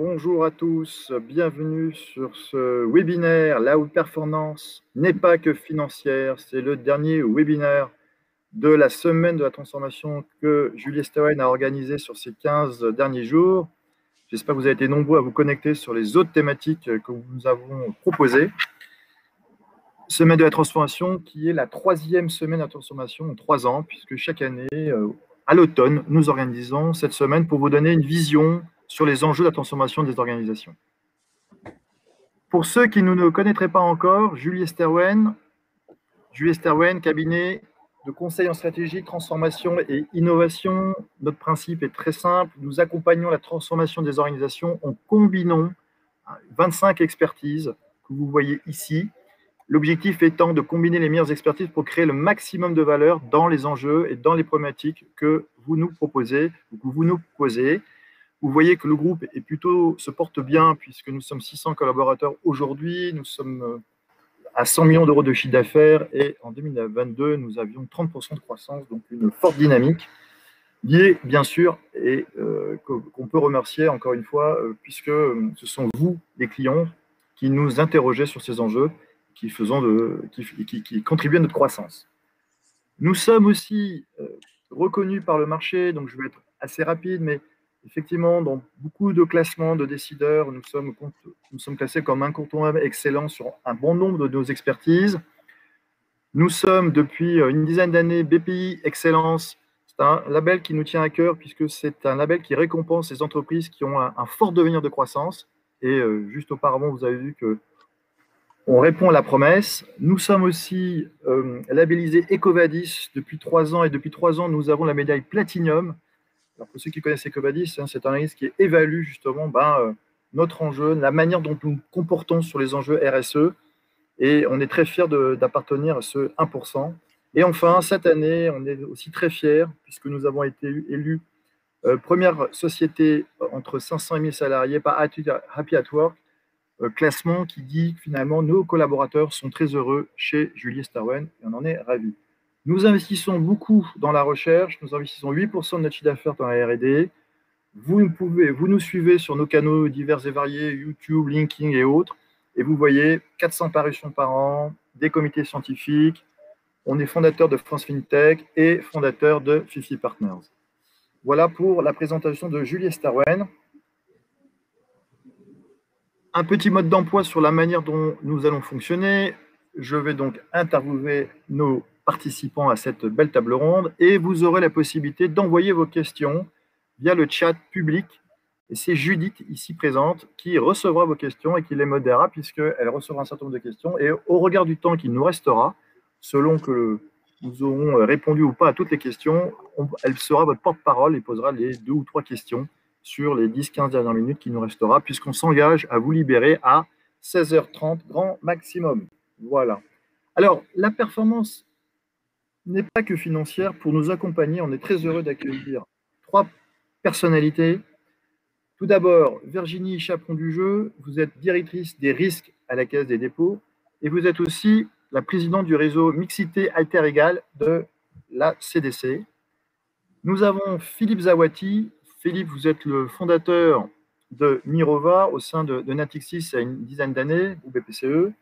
Bonjour à tous, bienvenue sur ce webinaire. La haute performance n'est pas que financière, c'est le dernier webinaire de la semaine de la transformation que Julie Esterwen a organisé sur ces 15 derniers jours. J'espère que vous avez été nombreux à vous connecter sur les autres thématiques que nous avons proposées. Semaine de la transformation qui est la 3e semaine de la transformation en 3 ans, puisque chaque année, à l'automne, nous organisons cette semaine pour vous donner une vision sur les enjeux de la transformation des organisations. Pour ceux qui ne nous connaîtraient pas encore, Julie Esterwen, cabinet de conseil en stratégie, transformation et innovation. Notre principe est très simple. Nous accompagnons la transformation des organisations en combinant 25 expertises que vous voyez ici. L'objectif étant de combiner les meilleures expertises pour créer le maximum de valeur dans les enjeux et dans les problématiques que vous nous proposez, ou que vous nous posez. Vous voyez que le groupe se porte bien puisque nous sommes 600 collaborateurs aujourd'hui. Nous sommes à 100 millions d'euros de chiffre d'affaires et en 2022, nous avions 30% de croissance, donc une forte dynamique liée, bien sûr, et qu'on peut remercier encore une fois puisque ce sont vous, les clients, qui nous interrogez sur ces enjeux, qui contribuent à notre croissance. Nous sommes aussi reconnus par le marché, donc je vais être assez rapide, mais effectivement, dans beaucoup de classements de décideurs, nous sommes classés comme incontournables, excellents sur un bon nombre de nos expertises. Nous sommes depuis une dizaine d'années BPI Excellence. C'est un label qui nous tient à cœur puisque c'est un label qui récompense les entreprises qui ont un fort devenir de croissance. Et juste auparavant, vous avez vu que on répond à la promesse. Nous sommes aussi labellisés EcoVadis depuis 3 ans et depuis 3 ans, nous avons la médaille Platinum. Alors pour ceux qui connaissent EcoVadis, c'est un analyse qui évalue justement notre enjeu, la manière dont nous nous comportons sur les enjeux RSE. Et on est très fiers d'appartenir à ce 1%. Et enfin, cette année, on est aussi très fiers puisque nous avons été élus première société entre 500 et 1000 salariés par Happy at Work, classement qui dit que finalement nos collaborateurs sont très heureux chez Julie Esterwen et on en est ravis. Nous investissons beaucoup dans la recherche, nous investissons 8% de notre chiffre d'affaires dans la R&D. Vous nous suivez sur nos canaux divers et variés, YouTube, LinkedIn et autres, et vous voyez 400 parutions par an, des comités scientifiques. On est fondateur de France FinTech et fondateur de 50 Partners. Voilà pour la présentation de Julie Esterwen. Un petit mode d'emploi sur la manière dont nous allons fonctionner. Je vais donc interviewer nos participants à cette belle table ronde et vous aurez la possibilité d'envoyer vos questions via le chat public. Et c'est Judith, ici présente, qui recevra vos questions et qui les modérera puisqu'elle recevra un certain nombre de questions. Et au regard du temps qu'il nous restera, selon que nous aurons répondu ou pas à toutes les questions, elle sera votre porte-parole et posera les 2 ou 3 questions sur les 10-15 dernières minutes qui nous restera, puisqu'on s'engage à vous libérer à 16h30, grand maximum. Voilà. Alors, la performance n'est pas que financière. Pour nous accompagner, on est très heureux d'accueillir 3 personnalités. Tout d'abord, Virginie Chaperon du Jeu, vous êtes directrice des risques à la Caisse des dépôts et vous êtes aussi la présidente du réseau Mixité Alter Égal de la CDC. Nous avons Philippe Zawati. Philippe, vous êtes le fondateur de Mirova au sein de Natixis il y a une dizaine d'années, ou BPCE.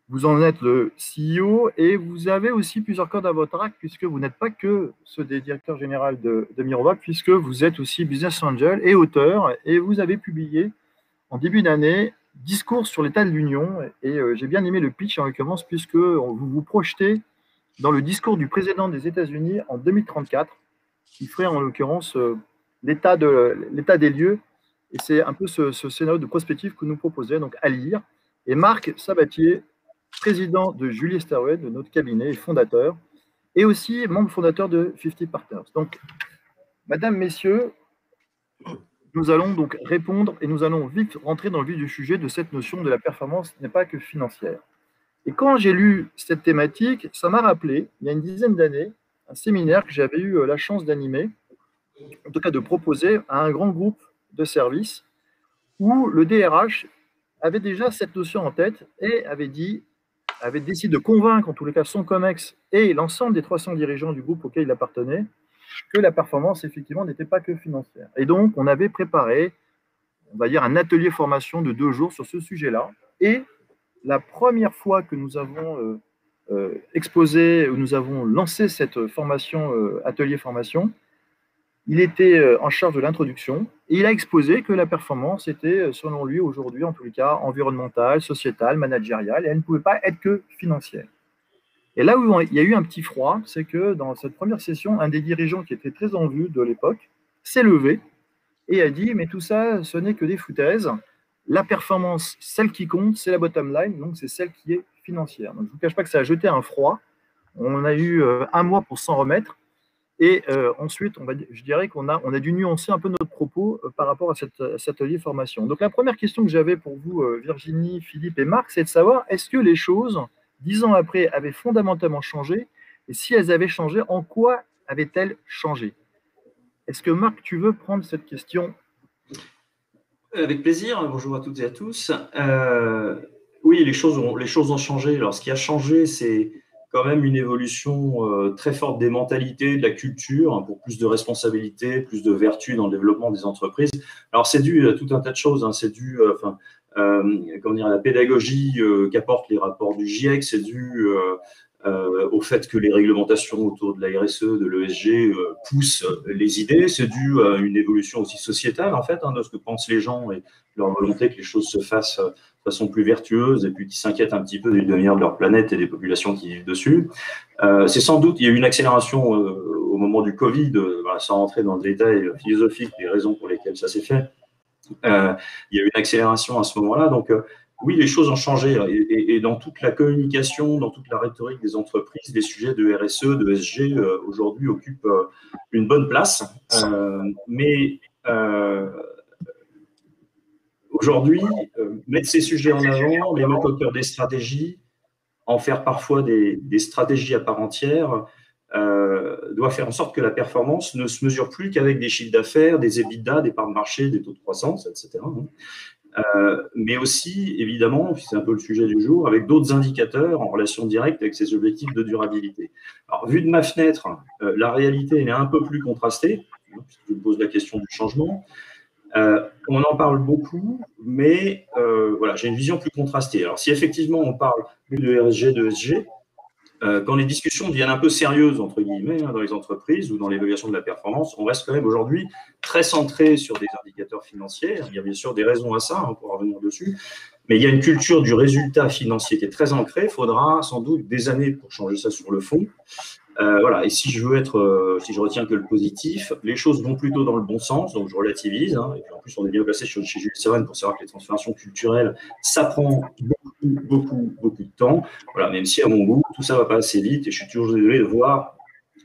Vous en êtes le CEO et vous avez aussi plusieurs cordes à votre arc puisque vous n'êtes pas que ceux des directeurs généraux de Mirova, puisque vous êtes aussi business angel et auteur et vous avez publié en début d'année Discours sur l'état de l'Union et j'ai bien aimé le pitch en l'occurrence puisque vous vous projetez dans le discours du président des États-Unis en 2034 qui ferait en l'occurrence l'état des lieux et c'est un peu ce scénario de prospective que nous proposons donc à lire. Et Marc Sabatier, président de Julie Esterwen, de notre cabinet, et fondateur, et aussi membre fondateur de 50 Partners. Donc, mesdames, messieurs, nous allons donc répondre et nous allons vite rentrer dans le vif du sujet de cette notion de la performance n'est pas que financière. Et quand j'ai lu cette thématique, ça m'a rappelé, il y a une dizaine d'années, un séminaire que j'avais eu la chance d'animer, en tout cas de proposer à un grand groupe de services où le DRH avait déjà cette notion en tête et avait décidé de convaincre, en tous les cas, son COMEX et l'ensemble des 300 dirigeants du groupe auquel il appartenait que la performance, effectivement, n'était pas que financière. Et donc, on avait préparé on va dire, un atelier formation de 2 jours sur ce sujet-là. Et la première fois que nous avons exposé, où nous avons lancé cette formation, atelier formation, il était en charge de l'introduction et il a exposé que la performance était, selon lui, aujourd'hui, en tous les cas, environnementale, sociétale, managériale, et elle ne pouvait pas être que financière. Et là où il y a eu un petit froid, c'est que dans cette première session, un des dirigeants qui était très en vue de l'époque s'est levé et a dit, mais tout ça, ce n'est que des foutaises. La performance, celle qui compte, c'est la bottom line, donc c'est celle qui est financière. Donc je ne vous cache pas que ça a jeté un froid. On a eu un mois pour s'en remettre. Et ensuite, je dirais qu'on a dû nuancer un peu notre propos par rapport à cet atelier formation. Donc la première question que j'avais pour vous, Virginie, Philippe et Marc, c'est de savoir, est-ce que les choses, 10 ans après, avaient fondamentalement changé? Et si elles avaient changé, en quoi avaient-elles changé? Est-ce que Marc, tu veux prendre cette question? Avec plaisir, bonjour à toutes et à tous. Oui, les choses ont changé. Alors, ce qui a changé, c'est quand même une évolution très forte des mentalités, de la culture, hein, pour plus de responsabilités, plus de vertu dans le développement des entreprises. Alors, c'est dû à tout un tas de choses. Hein. C'est dû comment dire, à la pédagogie qu'apportent les rapports du GIEC, c'est dû au fait que les réglementations autour de la RSE, de l'ESG poussent les idées. C'est dû à une évolution aussi sociétale, en fait, hein, de ce que pensent les gens et leur volonté que les choses se fassent de façon plus vertueuse et puis qui s'inquiètent un petit peu du devenir de leur planète et des populations qui vivent dessus. C'est sans doute, il y a eu une accélération au moment du Covid, sans rentrer dans le détail philosophique des raisons pour lesquelles ça s'est fait. Il y a eu une accélération à ce moment-là. Donc, oui, les choses ont changé. Et dans toute la communication, dans toute la rhétorique des entreprises, les sujets de RSE, de SG, aujourd'hui, occupent une bonne place. Mais aujourd'hui, mettre ces sujets en avant, les mettre au cœur des stratégies, en faire parfois des stratégies à part entière, doit faire en sorte que la performance ne se mesure plus qu'avec des chiffres d'affaires, des EBITDA, des parts de marché, des taux de croissance, etc. Mais aussi, évidemment, c'est un peu le sujet du jour, avec d'autres indicateurs en relation directe avec ces objectifs de durabilité. Alors, vu de ma fenêtre, la réalité elle est un peu plus contrastée, puisque je me pose la question du changement. On en parle beaucoup, mais voilà, j'ai une vision plus contrastée. Alors, si effectivement on parle plus de RSG, de SG, quand les discussions deviennent un peu sérieuses, entre guillemets, hein, dans les entreprises ou dans l'évaluation de la performance, on reste quand même aujourd'hui très centré sur des indicateurs financiers. Il y a bien sûr des raisons à ça, hein, on pourra revenir dessus, mais il y a une culture du résultat financier qui est très ancrée. Il faudra sans doute des années pour changer ça sur le fond. Voilà. Et si je retiens que le positif, les choses vont plutôt dans le bon sens, donc je relativise. Hein, et puis en plus, on est bien placé chez Jules Severn pour savoir que les transformations culturelles, ça prend beaucoup de temps. Voilà, même si à mon goût, tout ça va pas assez vite, et je suis toujours désolé de voir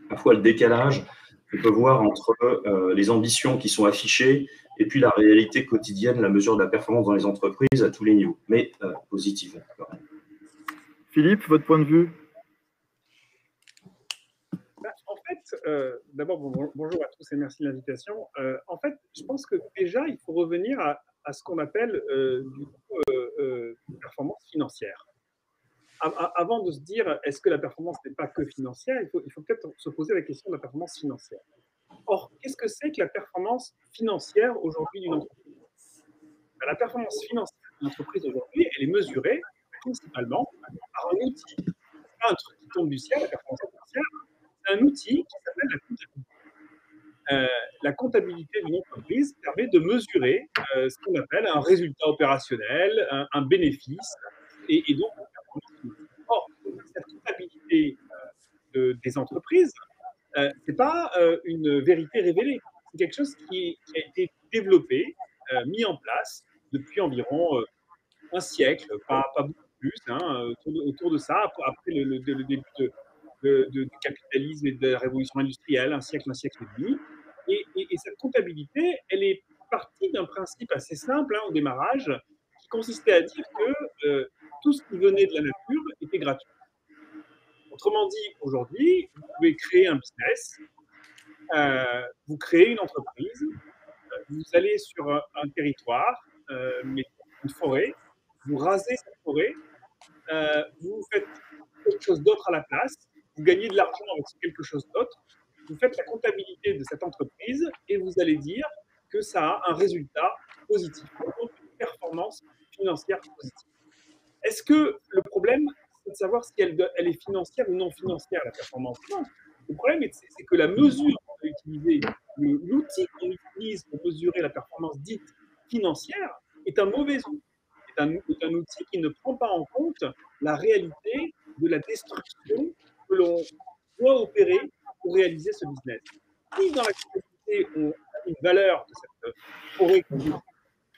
parfois le décalage qu'on peut voir entre les ambitions qui sont affichées et puis la réalité quotidienne, la mesure de la performance dans les entreprises à tous les niveaux, mais positivement quand même. Philippe, votre point de vue? En fait, d'abord, bonjour à tous et merci de l'invitation. En fait, je pense que déjà, il faut revenir à ce qu'on appelle performance financière. Avant de se dire est-ce que la performance n'est pas que financière, il faut peut-être se poser la question de la performance financière. Or, qu'est-ce que c'est que la performance financière aujourd'hui d'une entreprise? La performance financière d'une entreprise aujourd'hui, elle est mesurée principalement par un outil. Pas un truc qui tombe du ciel, la performance financière, c'est un outil qui s'appelle la comptabilité. La comptabilité d'une entreprise permet de mesurer ce qu'on appelle un résultat opérationnel, un bénéfice, et donc une performance financière. Or, cette comptabilité des entreprises, ce n'est pas une vérité révélée. C'est quelque chose qui a été développé, mis en place depuis environ un siècle, pas beaucoup plus, hein, autour de ça, après le début du capitalisme et de la révolution industrielle, un siècle et demi. Et cette comptabilité, elle est partie d'un principe assez simple au démarrage, qui consistait à dire que tout ce qui venait de la nature était gratuit. Autrement dit, aujourd'hui, vous pouvez créer un business, vous créez une entreprise, vous allez sur un territoire, une forêt, vous rasez cette forêt, vous faites quelque chose d'autre à la place, vous gagnez de l'argent avec quelque chose d'autre, vous faites la comptabilité de cette entreprise et vous allez dire que ça a un résultat positif, donc une performance financière positive. Est-ce que le problème, c'est de savoir si elle est financière ou non financière, la performance? Non. Le problème, c'est que la mesure qu'on va utiliser, l'outil qu'on utilise pour mesurer la performance dite financière, est un mauvais outil. Est un outil qui ne prend pas en compte la réalité de la destruction que l'on doit opérer pour réaliser ce business. Si dans la comptabilité, on a une valeur de cette forêt qu'on détruit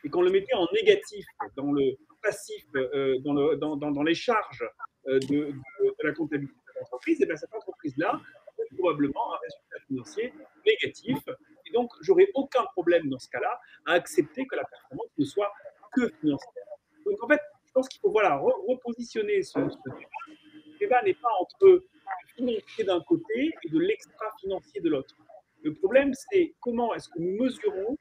et qu'on le mettait en négatif dans le passif, dans les charges de la comptabilité de l'entreprise, et bien cette entreprise-là aurait probablement un résultat financier négatif. Et donc, j'aurais aucun problème dans ce cas-là à accepter que la performance ne soit que financière. Donc, en fait, je pense qu'il faut repositionner ce débat. Le débat n'est pas entre le financier d'un côté et de l'extra-financier de l'autre. Le problème, c'est comment est-ce que nous mesurons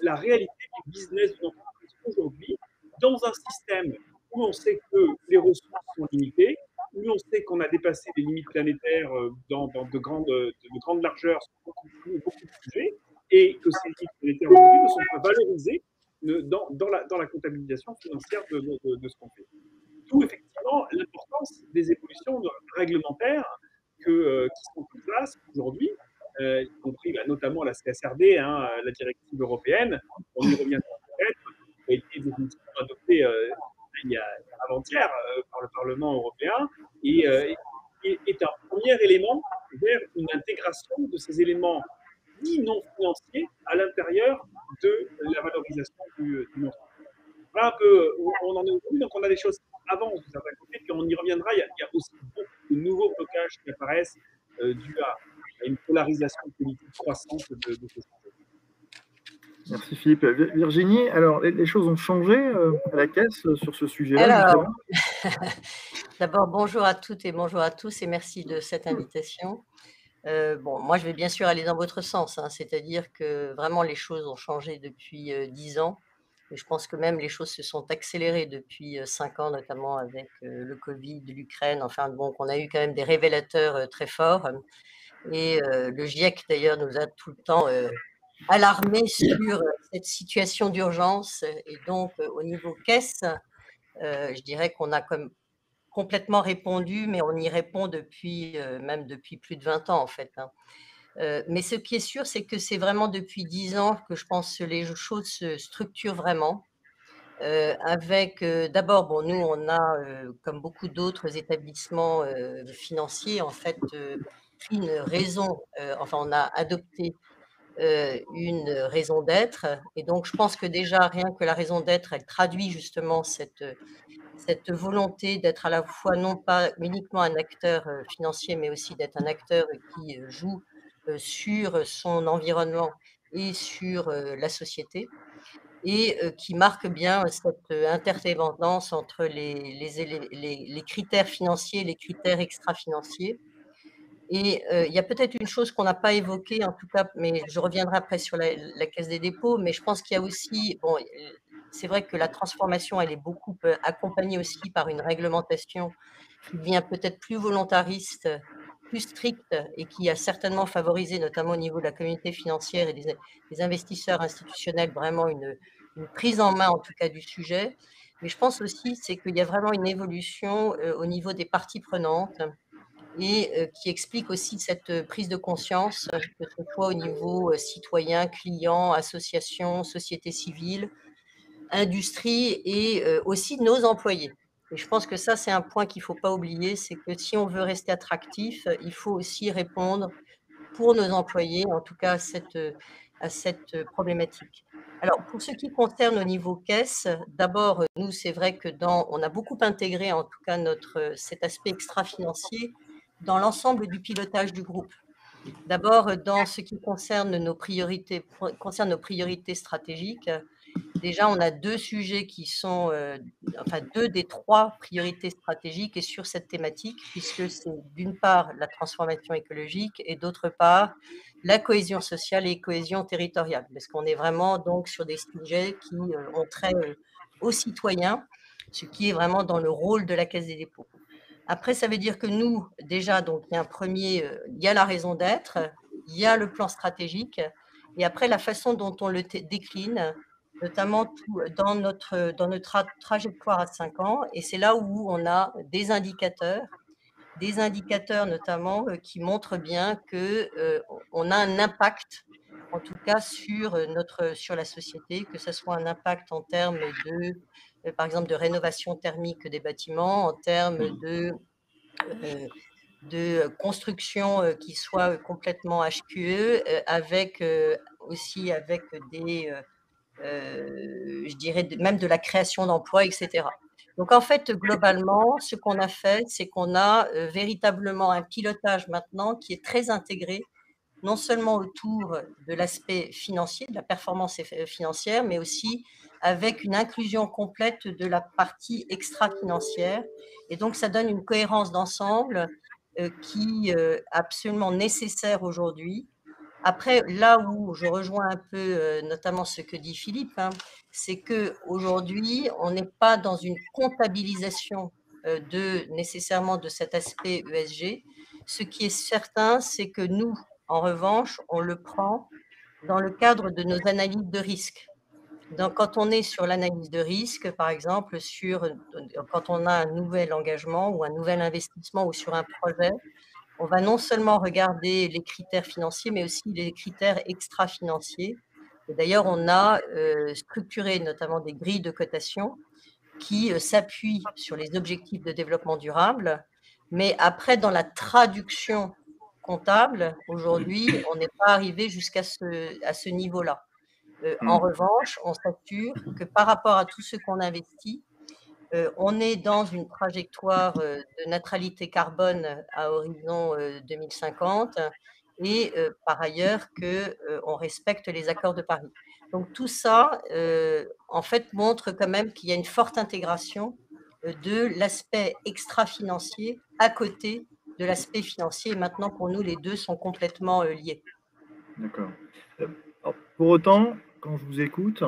la réalité du business d'une entreprise aujourd'hui dans un système où on sait que les ressources sont limitées, où on sait qu'on a dépassé les limites planétaires dans de grandes largeurs sur beaucoup de sujets, et que ces limites planétaires aujourd'hui ne sont pas valorisées dans la comptabilisation financière de ce qu'on fait. D'où effectivement l'importance des évolutions réglementaires qui sont en place aujourd'hui, y compris notamment la CSRD, la directive européenne. On y reviendra peut-être, qui a été définitivement adoptée avant-hier par le Parlement européen, et est un premier élément vers une intégration de ces éléments dits non financiers à l'intérieur de la valorisation d'une entreprise. Voilà un peu où on en est aujourd'hui. Donc, on a des choses qui avancent de certains côtés, puis on y reviendra. Il y a aussi beaucoup de nouveaux blocages qui apparaissent dus à une polarisation politique croissante de ces sujets. Merci Philippe. Virginie, alors les choses ont changé à la caisse sur ce sujet-là, Alors, justement? d'abord, bonjour à toutes et bonjour à tous et merci de cette invitation. Bon, moi, je vais bien sûr aller dans votre sens, c'est-à-dire que vraiment les choses ont changé depuis 10 ans et je pense que même les choses se sont accélérées depuis 5 ans, notamment avec le Covid, l'Ukraine, enfin bon, qu'on a eu quand même des révélateurs très forts et le GIEC d'ailleurs nous a tout le temps alarmés sur cette situation d'urgence et donc au niveau caisse, je dirais qu'on a comme complètement répondu, mais on y répond depuis, même depuis plus de 20 ans en fait. Mais ce qui est sûr, c'est que c'est vraiment depuis 10 ans que je pense que les choses se structurent vraiment, avec, d'abord, bon, nous, on a, comme beaucoup d'autres établissements, financiers, en fait, pris une raison, enfin, on a adopté, une raison d'être et donc je pense que déjà, rien que la raison d'être, elle traduit justement cette volonté d'être à la fois non pas uniquement un acteur, financier, mais aussi d'être un acteur qui, joue, sur son environnement et sur, la société et qui marque bien cette, interdépendance entre les critères financiers et les critères extra-financiers et il y a peut-être une chose qu'on n'a pas évoquée en tout cas, mais je reviendrai après sur la Caisse des dépôts, mais je pense qu'il y a aussi bon, c'est vrai que la transformation, elle est beaucoup, accompagnée aussi par une réglementation qui devient peut-être plus volontariste, plus stricte et qui a certainement favorisé, notamment au niveau de la communauté financière et des investisseurs institutionnels, vraiment une prise en main, en tout cas, du sujet. Mais je pense aussi, c'est qu'il y a vraiment une évolution, au niveau des parties prenantes et qui explique aussi cette prise de conscience, que ce soit au niveau, citoyen, client, association, société civile, industrie et aussi nos employés. Et je pense que ça, c'est un point qu'il ne faut pas oublier, c'est que si on veut rester attractif, il faut aussi répondre pour nos employés, en tout cas à cette problématique. Alors, pour ce qui concerne au niveau caisse, d'abord, nous, c'est vrai que on a beaucoup intégré, en tout cas, cet aspect extra-financier dans l'ensemble du pilotage du groupe. D'abord, dans ce qui concerne nos priorités stratégiques, déjà, on a 2 sujets qui sont, enfin 2 des 3 priorités stratégiques et sur cette thématique, puisque c'est d'une part la transformation écologique et d'autre part la cohésion sociale et cohésion territoriale. Parce qu'on est vraiment donc sur des sujets qui ont trait aux citoyens, ce qui est vraiment dans le rôle de la Caisse des dépôts. Après, ça veut dire que nous, déjà, donc il y a il y a la raison d'être, il y a le plan stratégique et après la façon dont on le décline, notamment dans notre trajectoire à 5 ans. Et c'est là où on a des indicateurs notamment qui montrent bien que on a un impact, en tout cas sur la société, que ce soit un impact en termes par exemple, de rénovation thermique des bâtiments, en termes euh, de construction qui soit complètement HQE, aussi avec je dirais, même de la création d'emplois, etc. Donc, en fait, globalement, ce qu'on a fait, c'est qu'on a véritablement un pilotage maintenant qui est très intégré, non seulement autour de l'aspect financier, de la performance financière, mais aussi avec une inclusion complète de la partie extra-financière. Et donc, ça donne une cohérence d'ensemble qui est absolument nécessaire aujourd'hui. Après, là où je rejoins un peu notamment ce que dit Philippe, hein, c'est qu'aujourd'hui, on n'est pas dans une comptabilisation nécessairement de cet aspect ESG. Ce qui est certain, c'est que nous, en revanche, on le prend dans le cadre de nos analyses de risque. Donc, quand on est sur l'analyse de risque, par exemple, quand on a un nouvel engagement ou un nouvel investissement ou sur un projet, on va non seulement regarder les critères financiers, mais aussi les critères extra-financiers. Et d'ailleurs, on a structuré notamment des grilles de cotation qui s'appuient sur les objectifs de développement durable. Mais après, dans la traduction comptable, aujourd'hui, on n'est pas arrivé à ce niveau-là. En revanche, on s'assure que par rapport à tout ce qu'on investit, on est dans une trajectoire de neutralité carbone à horizon 2050 et par ailleurs qu'on respecte les accords de Paris. Donc tout ça, en fait, montre quand même qu'il y a une forte intégration de l'aspect extra-financier à côté de l'aspect financier. Et maintenant, pour nous, les deux sont complètement liés. D'accord. Pour autant, quand je vous écoute,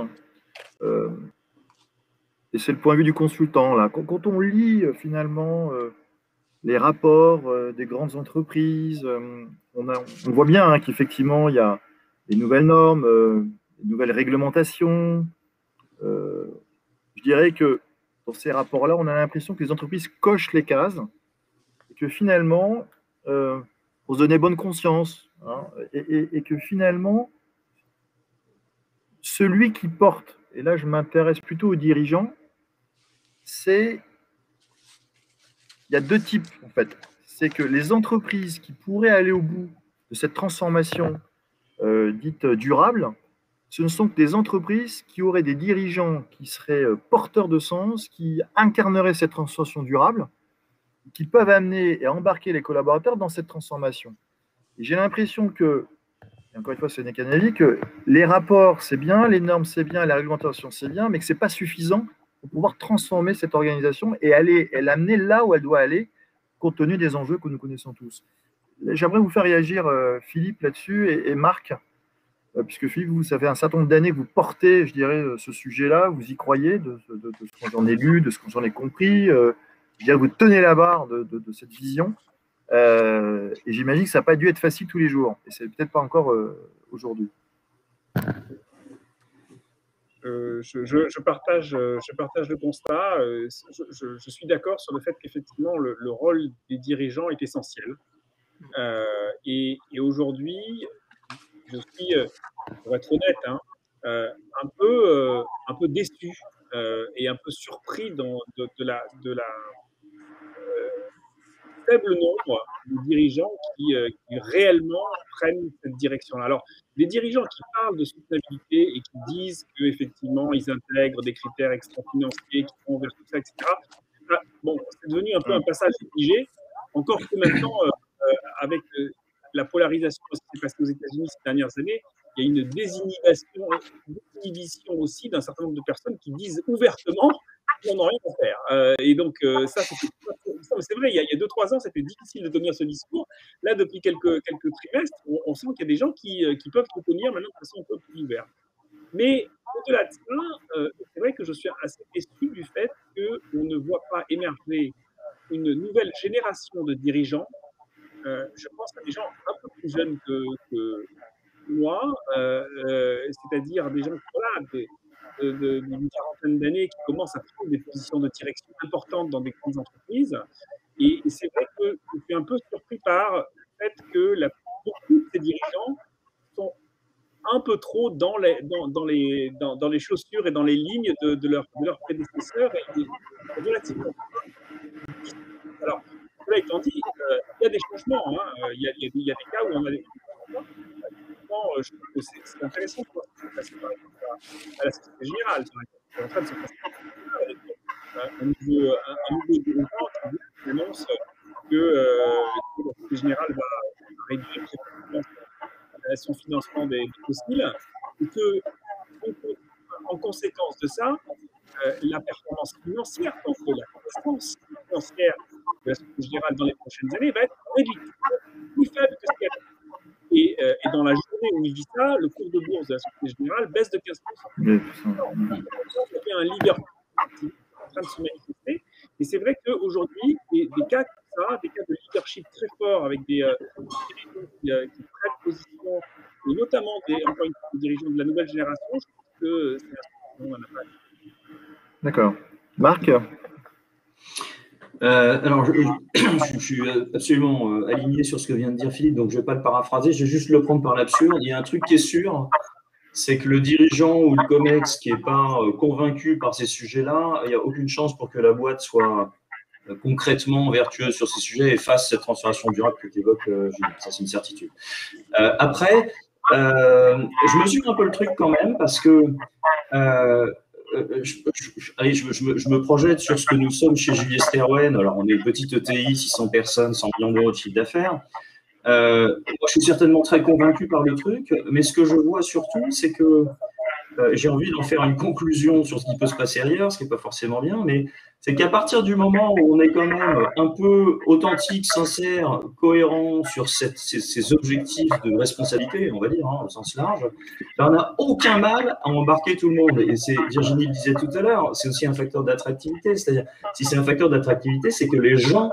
et c'est le point de vue du consultant, là, quand on lit finalement les rapports des grandes entreprises, on voit bien hein, qu'effectivement, il y a des nouvelles normes, des nouvelles réglementations. Je dirais que dans ces rapports-là, on a l'impression que les entreprises cochent les cases et que finalement, on se donnait bonne conscience hein, et que finalement, celui qui porte, et là je m'intéresse plutôt aux dirigeants, il y a deux types en fait. C'est que les entreprises qui pourraient aller au bout de cette transformation dite durable, ce ne sont que des entreprises qui auraient des dirigeants qui seraient porteurs de sens, qui incarneraient cette transformation durable, qui peuvent amener et embarquer les collaborateurs dans cette transformation. Et j'ai l'impression que, et encore une fois, ce n'est qu'un avis, que les rapports, c'est bien, les normes, c'est bien, la réglementation, c'est bien, mais que ce n'est pas suffisant pour pouvoir transformer cette organisation et l'amener là où elle doit aller, compte tenu des enjeux que nous connaissons tous. J'aimerais vous faire réagir, Philippe, là-dessus, et Marc, puisque Philippe, vous, ça fait un certain nombre d'années que vous portez, je dirais, ce sujet-là, vous y croyez, de ce que j'en ai lu, de ce que j'en ai compris, je dirais, vous tenez la barre de cette vision, et j'imagine que ça n'a pas dû être facile tous les jours, et c'est peut-être pas encore aujourd'hui. Je partage le constat. Je suis d'accord sur le fait qu'effectivement, le rôle des dirigeants est essentiel. Et aujourd'hui, je suis, pour être honnête, hein, un peu déçu et un peu surpris de la faible nombre de dirigeants qui réellement prennent cette direction-là. Alors, des dirigeants qui parlent de soutenabilité et qui disent qu'effectivement, ils intègrent des critères extra-financiers qui vont vers tout ça, etc. Bon, c'est devenu un peu un passage obligé, encore que maintenant, avec la polarisation qui s'est passée aux États-Unis ces dernières années, il y a une désinhibition aussi d'un certain nombre de personnes qui disent ouvertement qu'on n'a rien à faire. Et donc, ça, c'est vrai, il y a 2-3 ans, c'était difficile de tenir ce discours. Là, depuis quelques trimestres, on sent qu'il y a des gens qui peuvent le tenir maintenant de façon un peu plus ouverte. Mais au-delà de ça, c'est vrai que je suis assez déçu du fait qu'on ne voit pas émerger une nouvelle génération de dirigeants. Je pense à des gens un peu plus jeunes que moi, c'est-à-dire des gens voilà, d'une quarantaine d'années qui commencent à prendre des positions de direction importantes dans des grandes entreprises. Et c'est vrai que je suis un peu surpris par le fait que beaucoup de ces dirigeants sont un peu trop dans les chaussures et dans les lignes de leurs prédécesseurs et relativement. Alors, cela étant dit, il y a des changements. Il y a des cas où on a des changements. Je trouve que c'est intéressant de voir ce qui se passe par exemple à la Société Générale. C'est en train de se passer avec un nouveau dirigeant qui annonce que la Société Générale va réduire son financement des fossiles et que, en conséquence de ça, la performance financière, donc la croissance financière de la Société Générale dans les prochaines années va être réduite, plus faible que ce qu'elle est. Et dans la journée où il vit ça, le cours de bourse de la Société Générale baisse de 15%. Il y a un leadership qui est en train de se manifester. Et c'est vrai qu'aujourd'hui, des cas comme ça, des cas de leadership très forts avec des dirigeants qui prennent position, et notamment encore une fois, des dirigeants de la nouvelle génération, je pense que c'est un sujet dont on n'a pas. D'accord. Marc ? Alors, je suis absolument aligné sur ce que vient de dire Philippe, donc je ne vais pas le paraphraser, je vais juste le prendre par l'absurde. Il y a un truc qui est sûr, c'est que le dirigeant ou le COMEX qui n'est pas convaincu par ces sujets-là, il n'y a aucune chance pour que la boîte soit concrètement vertueuse sur ces sujets et fasse cette transformation durable que tu évoques, Julie. Ça, c'est une certitude. Après, je mesure un peu le truc quand même parce que je me projette sur ce que nous sommes chez Julius Sterwen. Alors, on est une petite ETI, 600 personnes, 100 millions d'euros de chiffre d'affaires. Moi, je suis certainement très convaincu par le truc, mais ce que je vois surtout, c'est que j'ai envie d'en faire une conclusion sur ce qui peut se passer ailleurs, ce qui n'est pas forcément bien, mais c'est qu'à partir du moment où on est quand même un peu authentique, sincère, cohérent sur ces objectifs de responsabilité, on va dire, au sens large, ben on n'a aucun mal à embarquer tout le monde. Et Virginie le disait tout à l'heure, c'est aussi un facteur d'attractivité. C'est-à-dire, si c'est un facteur d'attractivité, c'est que les gens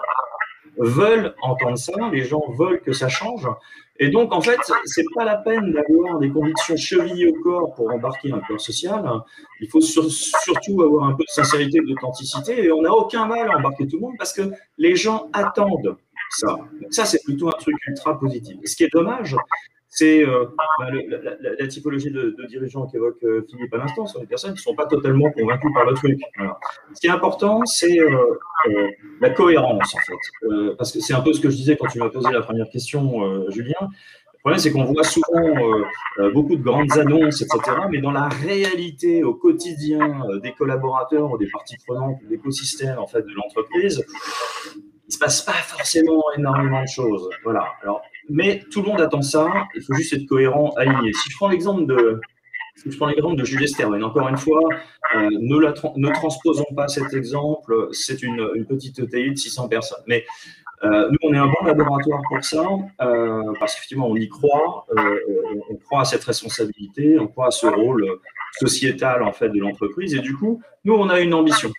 veulent entendre ça, les gens veulent que ça change. Et donc, en fait, c'est pas la peine d'avoir des convictions chevillées au corps pour embarquer un corps social. Il faut surtout avoir un peu de sincérité et d'authenticité. Et on n'a aucun mal à embarquer tout le monde parce que les gens attendent ça. Donc ça, c'est plutôt un truc ultra positif. Et ce qui est dommage, c'est la typologie de dirigeants qu'évoque Philippe à l'instant, sont des personnes qui ne sont pas totalement convaincues par le truc. Voilà. Ce qui est important, c'est la cohérence, en fait. Parce que c'est un peu ce que je disais quand tu m'as posé la première question, Julien. Le problème, c'est qu'on voit souvent beaucoup de grandes annonces, etc. Mais dans la réalité, au quotidien, des collaborateurs ou des parties prenantes, de l'écosystème en fait, de l'entreprise, il ne se passe pas forcément énormément de choses. Voilà. Alors, mais tout le monde attend ça, il faut juste être cohérent, aligné. Si je prends l'exemple de Julius Sterwen, encore une fois, ne transposons pas cet exemple, c'est une petite ETI de 600 personnes. Mais nous, on est un bon laboratoire pour ça, parce qu'effectivement, on y croit, on croit à cette responsabilité, on croit à ce rôle sociétal en fait, de l'entreprise. Et du coup, nous, on a une ambition.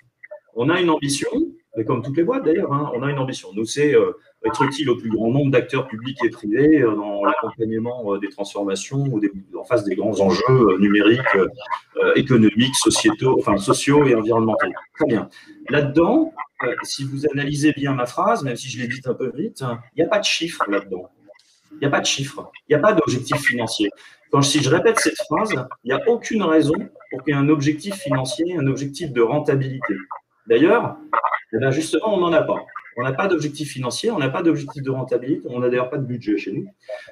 On a une ambition, mais comme toutes les boîtes d'ailleurs, on a une ambition. Nous, c'est être utile au plus grand nombre d'acteurs publics et privés dans l'accompagnement des transformations ou en face des grands enjeux numériques, économiques, sociaux et environnementaux. Très bien. Là-dedans, si vous analysez bien ma phrase, même si je l'ai dite un peu vite, il n'y a pas de chiffre là-dedans. Il n'y a pas de chiffre. Il n'y a pas d'objectif financier. Si je répète cette phrase, il n'y a aucune raison pour qu'il y ait un objectif financier, un objectif de rentabilité. D'ailleurs, justement, on n'en a pas. On n'a pas d'objectif financier, on n'a pas d'objectif de rentabilité, on n'a d'ailleurs pas de budget chez nous.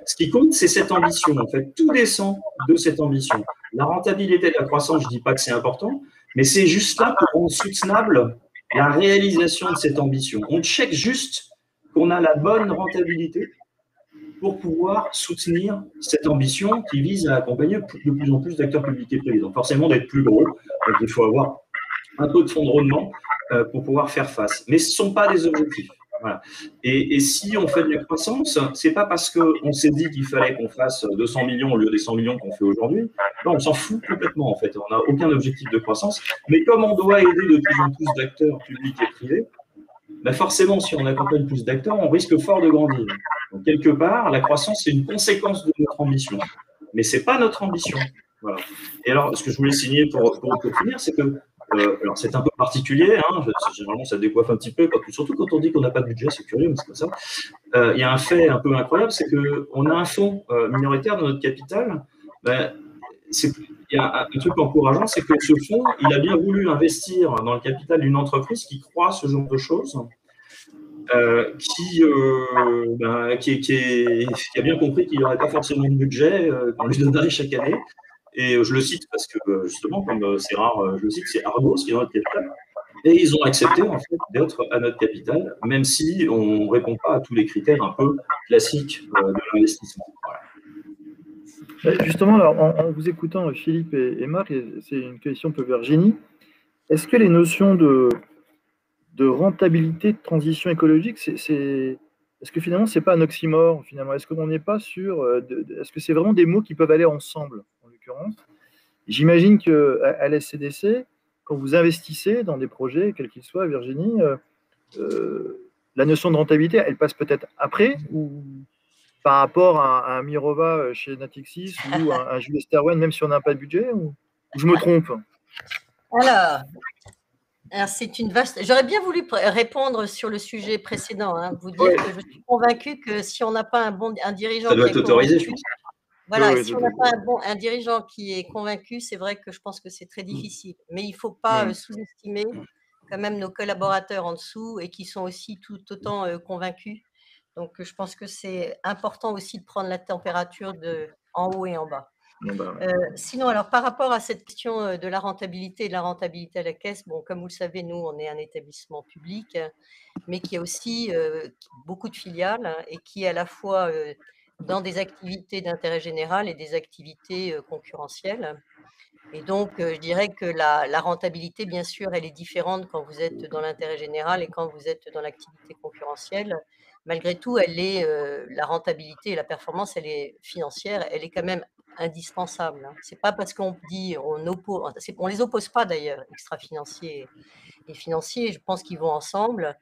Ce qui compte, c'est cette ambition. En fait, tout descend de cette ambition. La rentabilité, la croissance, je ne dis pas que c'est important, mais c'est juste là pour rendre soutenable la réalisation de cette ambition. On check juste qu'on a la bonne rentabilité pour pouvoir soutenir cette ambition qui vise à accompagner de plus en plus d'acteurs publics et privés. Donc forcément, d'être plus gros, donc il faut avoir un peu de fonds de roulement pour pouvoir faire face. Mais ce ne sont pas des objectifs. Voilà. Et si on fait de la croissance, ce n'est pas parce qu'on s'est dit qu'il fallait qu'on fasse 200 millions au lieu des 100 millions qu'on fait aujourd'hui. Non, on s'en fout complètement, en fait. On n'a aucun objectif de croissance. Mais comme on doit aider de plus en plus d'acteurs publics et privés, ben forcément, si on accompagne plus d'acteurs, on risque fort de grandir. Donc, quelque part, la croissance, c'est une conséquence de notre ambition. Mais ce n'est pas notre ambition. Voilà. Et alors, ce que je voulais signer pour finir, c'est que, alors c'est un peu particulier, hein, généralement ça décoiffe un petit peu, surtout quand on dit qu'on n'a pas de budget, c'est curieux, mais c'est comme ça. Il y a un fait un peu incroyable, c'est qu'on a un fonds minoritaire dans notre capital. Ben, il y a un truc encourageant, c'est que ce fonds, il a bien voulu investir dans le capital d'une entreprise qui croit à ce genre de choses, qui a bien compris qu'il n'y aurait pas forcément de budget qu'on lui donnerait chaque année. Et je le cite parce que, justement, comme c'est rare, je le cite, c'est Argos qui est dans notre capital. Et ils ont accepté, en fait, d'être à notre capital, même si on ne répond pas à tous les critères un peu classiques de l'investissement. Voilà. Justement, alors, en vous écoutant, Philippe et Marc, c'est une question un peu Virginie. Est-ce que les notions de rentabilité, de transition écologique, est-ce que finalement, ce n'est pas un oxymore, finalement? Est-ce qu'on n'est pas sûr, est-ce que c'est vraiment des mots qui peuvent aller ensemble, en l'occurrence? J'imagine qu'à l'SCDC, quand vous investissez dans des projets, quels qu'ils soient, Virginie, la notion de rentabilité, elle passe peut-être après, ou par rapport à un Mirova chez Natixis ou un Jules Sterwen, même si on n'a pas de budget, ou je me trompe? Alors, c'est une vaste. J'aurais bien voulu répondre sur le sujet précédent, hein, vous dire que je suis convaincue que si on n'a pas un dirigeant ça doit être autorisé, je pense. Voilà, si on n'a pas un dirigeant qui est convaincu, c'est vrai que je pense que c'est très difficile. Mais il ne faut pas sous-estimer quand même nos collaborateurs en dessous et qui sont aussi tout autant convaincus. Donc, je pense que c'est important aussi de prendre la température en haut et en bas. Sinon, alors par rapport à cette question de la rentabilité et de la rentabilité à la caisse, bon, comme vous le savez, nous, on est un établissement public, mais qui a aussi beaucoup de filiales, hein, et qui est à la fois dans des activités d'intérêt général et des activités concurrentielles. Et donc, je dirais que la rentabilité, bien sûr, elle est différente quand vous êtes dans l'intérêt général et quand vous êtes dans l'activité concurrentielle. Malgré tout, la rentabilité et la performance, elle est financière, elle est quand même indispensable, hein. C'est pas parce qu'on dit on les oppose pas d'ailleurs, extra-financiers et financiers, je pense qu'ils vont ensemble.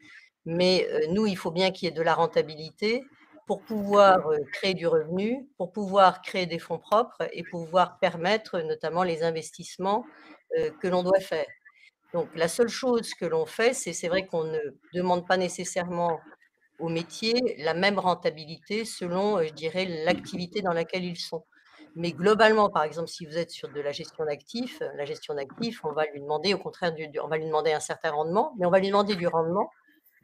Mais nous, il faut bien qu'il y ait de la rentabilité pour pouvoir créer du revenu, pour pouvoir créer des fonds propres et pouvoir permettre notamment les investissements que l'on doit faire. Donc la seule chose que l'on fait, c'est vrai qu'on ne demande pas nécessairement aux métiers la même rentabilité selon, je dirais, l'activité dans laquelle ils sont. Mais globalement, par exemple, si vous êtes sur de la gestion d'actifs, on va lui demander au contraire on va lui demander un certain rendement, mais on va lui demander du rendement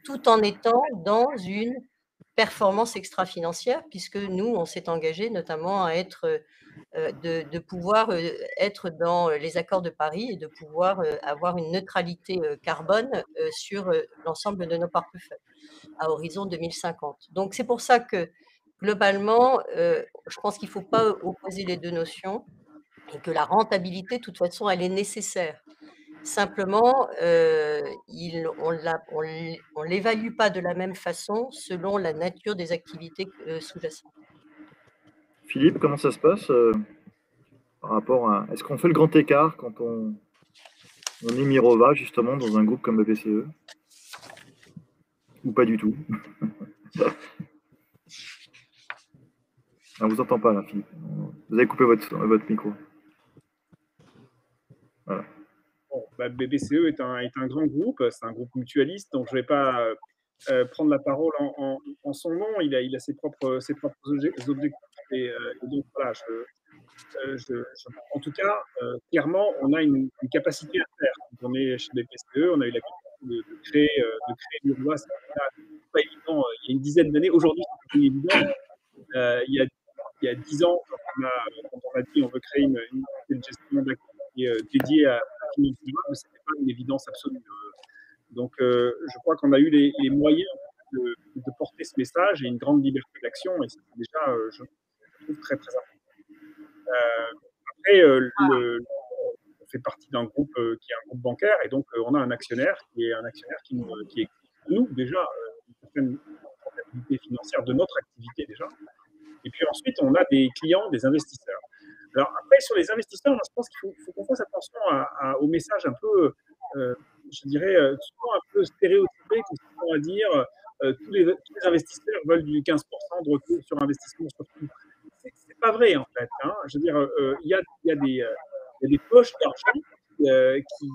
tout en étant dans une performance extra-financière, puisque nous, on s'est engagé notamment à être, de pouvoir être dans les accords de Paris et de pouvoir avoir une neutralité carbone sur l'ensemble de nos portefeuilles à horizon 2050. Donc, c'est pour ça que globalement, je pense qu'il ne faut pas opposer les deux notions et que la rentabilité, de toute façon, elle est nécessaire. Simplement, on l'évalue pas de la même façon selon la nature des activités sous-jacentes. Philippe, comment ça se passe par rapport à... Est-ce qu'on fait le grand écart quand on est Mirova, justement, dans un groupe comme le BCE? Ou pas du tout? On ne vous entend pas, là, Philippe. Vous avez coupé votre micro. Voilà. Bon, BCE est un grand groupe, c'est un groupe mutualiste, donc je ne vais pas prendre la parole en son nom. Il a ses propres objectifs. Et donc, voilà, en tout cas, clairement, on a une capacité à faire. Quand on est chez BPCE, on a eu la capacité de créer l'URLOA. C'est pas évident il y a une dizaine d'années. Aujourd'hui, c'est plus évident. Il y a 10 ans, quand on a dit on veut créer une unité de gestion d'actifs dédiée à la finance durable, ce n'était pas une évidence absolue. Donc, je crois qu'on a eu les moyens de porter ce message et une grande liberté d'action. Et c'est déjà, je trouve, très, très important. Après, on fait partie d'un groupe qui est un groupe bancaire. Et donc, on a un actionnaire qui exige de nous déjà une certaine rentabilité financière de notre activité déjà. Et puis ensuite, on a des clients, des investisseurs. Alors après, sur les investisseurs, je pense qu'il faut qu'on fasse attention au message un peu, je dirais, souvent un peu stéréotypé, consistant à dire tous les investisseurs veulent du 15% de retour sur investissement sur tout. C'est pas vrai, en fait, hein. Je veux dire, il y a des poches d'argent qui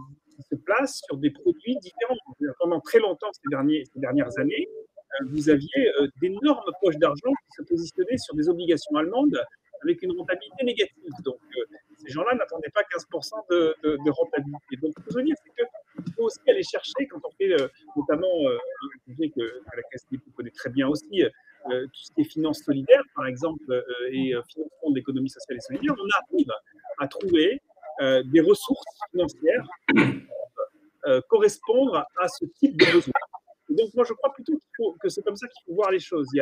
se placent sur des produits différents. Pendant très longtemps, ces dernières années, vous aviez d'énormes poches d'argent qui se positionnaient sur des obligations allemandes avec une rentabilité négative. Donc, ces gens-là n'attendaient pas 15% de rentabilité. Donc, ce que je veux dire, c'est qu'il faut aussi aller chercher, quand on fait notamment un sujet que la Caisse des dépôts connaît très bien aussi, tout ce qui est finances solidaires, par exemple, et financement de l'économie sociale et solidaire, on arrive à trouver des ressources financières correspondre à ce type de besoin. Et donc, moi, je crois plutôt que c'est comme ça qu'il faut voir les choses. Il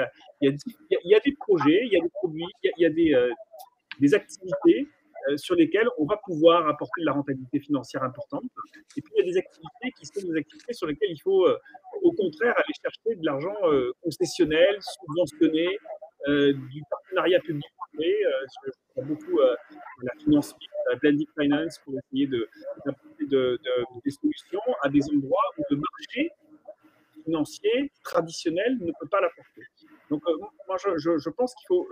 y a des projets, il y a des produits, il y a des activités sur lesquelles on va pouvoir apporter de la rentabilité financière importante. Et puis, il y a des activités qui sont des activités sur lesquelles il faut, au contraire, aller chercher de l'argent concessionnel, subventionné, du partenariat public-privé. Je crois beaucoup à la finance mixte, à la blended finance, pour essayer d'apporter des solutions à des endroits où le marché financier traditionnel ne peut pas l'apporter. Donc, moi, je pense qu'il faut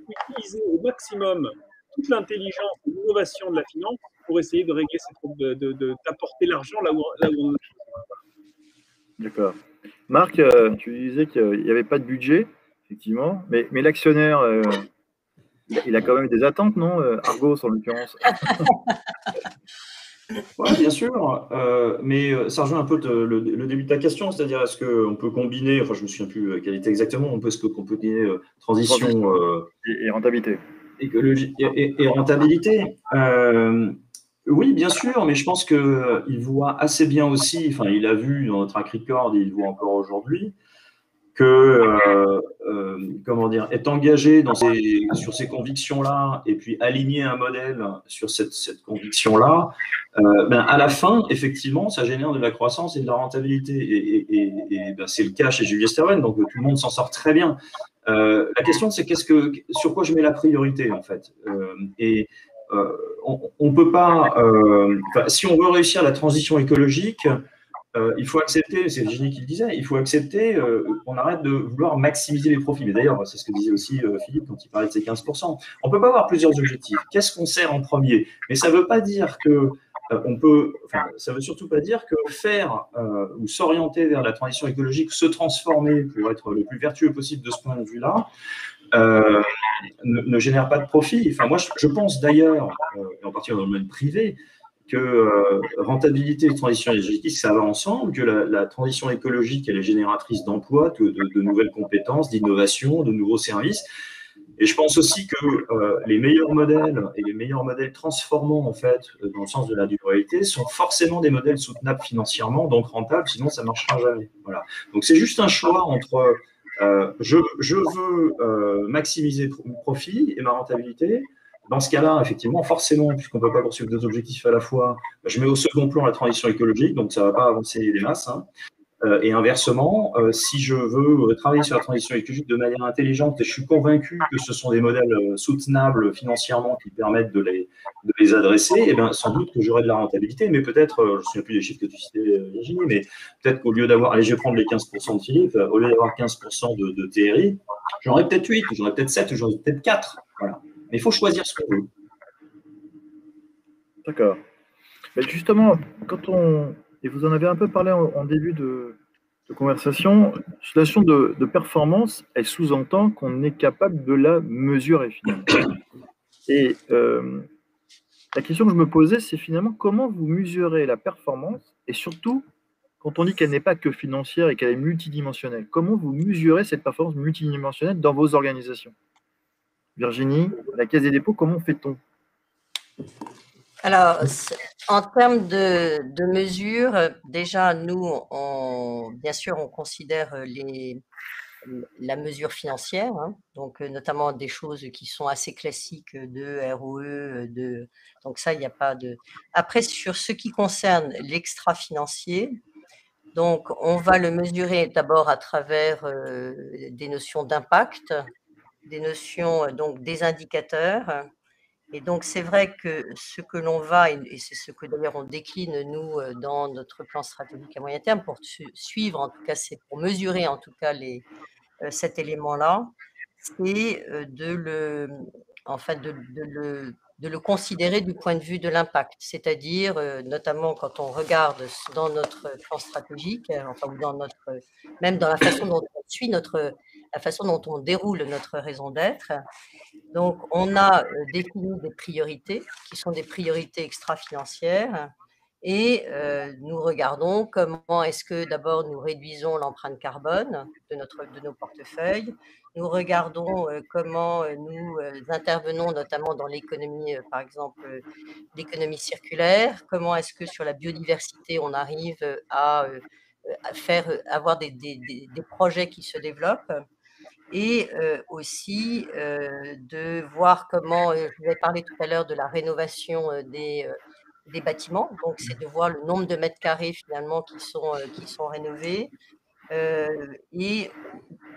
utiliser au maximum toute l'intelligence et l'innovation de la finance pour essayer de régler ces problèmes, d'apporter l'argent là où on en a. D'accord. Marc, tu disais qu'il n'y avait pas de budget, effectivement, mais l'actionnaire, il a quand même des attentes, non? Argos, en l'occurrence. Oui, bien sûr, mais ça rejoint un peu le début de ta question, c'est-à-dire est-ce qu'on peut combiner, enfin je me souviens plus quelle était exactement, est-ce qu'on peut combiner transition Et rentabilité. écologique et rentabilité? Oui, bien sûr, mais je pense qu'il voit assez bien aussi, enfin il a vu dans notre track record et il voit encore aujourd'hui, que comment dire, être engagé sur ces convictions-là et puis aligner un modèle sur cette conviction-là, à la fin, effectivement, ça génère de la croissance et de la rentabilité. Et c'est le cas chez Julius Sterven, donc tout le monde s'en sort très bien. La question, c'est sur quoi je mets la priorité, en fait. On peut pas, si on veut réussir la transition écologique, il faut accepter, c'est Virginie qui le disait, il faut accepter qu'on arrête de vouloir maximiser les profits. Mais d'ailleurs, c'est ce que disait aussi Philippe quand il parlait de ces 15%. On ne peut pas avoir plusieurs objectifs. Qu'est-ce qu'on sert en premier? Mais ça ne veut pas dire que ça veut surtout pas dire que faire ou s'orienter vers la transition écologique, se transformer pour être le plus vertueux possible de ce point de vue-là, ne génère pas de profit. Enfin, moi, je pense d'ailleurs, et en particulier dans le domaine privé, que rentabilité et transition énergétique, ça va ensemble, que la transition écologique, elle est génératrice d'emplois, de nouvelles compétences, d'innovation, de nouveaux services. Et je pense aussi que les meilleurs modèles et les meilleurs modèles transformants, en fait, dans le sens de la durabilité, sont forcément des modèles soutenables financièrement, donc rentables, sinon ça ne marchera jamais. Voilà. Donc c'est juste un choix entre je veux maximiser mon profit et ma rentabilité. Dans ce cas-là, effectivement, forcément, puisqu'on ne peut pas poursuivre deux objectifs à la fois, je mets au second plan la transition écologique, donc ça ne va pas avancer les masses. Hein. Et inversement, si je veux travailler sur la transition écologique de manière intelligente, et je suis convaincu que ce sont des modèles soutenables financièrement qui permettent de les adresser, et bien, sans doute que j'aurai de la rentabilité, mais peut-être, je ne sais plus des chiffres que tu citais, Virginie, mais peut-être qu'au lieu d'avoir, allez, je vais prendre les 15% de Philippe, au lieu d'avoir 15% de TRI, j'aurais peut-être 8, j'aurais peut-être 7, j'aurais peut-être 4. Voilà. Mais il faut choisir ce qu'on veut. D'accord. Mais justement, et vous en avez un peu parlé en début de conversation, la notion de performance, elle sous-entend qu'on est capable de la mesurer finalement. Et la question que je me posais, c'est finalement comment vous mesurez la performance, et surtout, quand on dit qu'elle n'est pas que financière et qu'elle est multidimensionnelle, comment vous mesurez cette performance multidimensionnelle dans vos organisations? Virginie, à la Caisse des dépôts, comment fait-on? Alors, en termes de mesures, déjà, nous, bien sûr, on considère la mesure financière, hein, donc notamment des choses qui sont assez classiques de ROE, donc ça, il n'y a pas de… Après, sur ce qui concerne l'extra-financier, donc on va le mesurer d'abord à travers des notions d'impact, des notions, donc des indicateurs. Et donc, c'est vrai que ce que l'on va, et c'est ce que d'ailleurs on décline, nous, dans notre plan stratégique à moyen terme, pour suivre, en tout cas, c'est pour mesurer, en tout cas, cet élément-là, c'est en fait, de le considérer du point de vue de l'impact. C'est-à-dire, notamment quand on regarde dans notre plan stratégique, enfin, ou même dans la façon dont on suit la façon dont on déroule notre raison d'être. Donc, on a défini des priorités qui sont des priorités extra-financières et nous regardons comment est-ce que d'abord nous réduisons l'empreinte carbone de nos portefeuilles. Nous regardons comment nous intervenons notamment dans l'économie, par exemple, l'économie circulaire. Comment est-ce que sur la biodiversité, on arrive à faire avoir des projets qui se développent et aussi de voir comment, je vous avais parlé tout à l'heure de la rénovation des bâtiments. Donc, c'est de voir le nombre de mètres carrés finalement qui sont rénovés et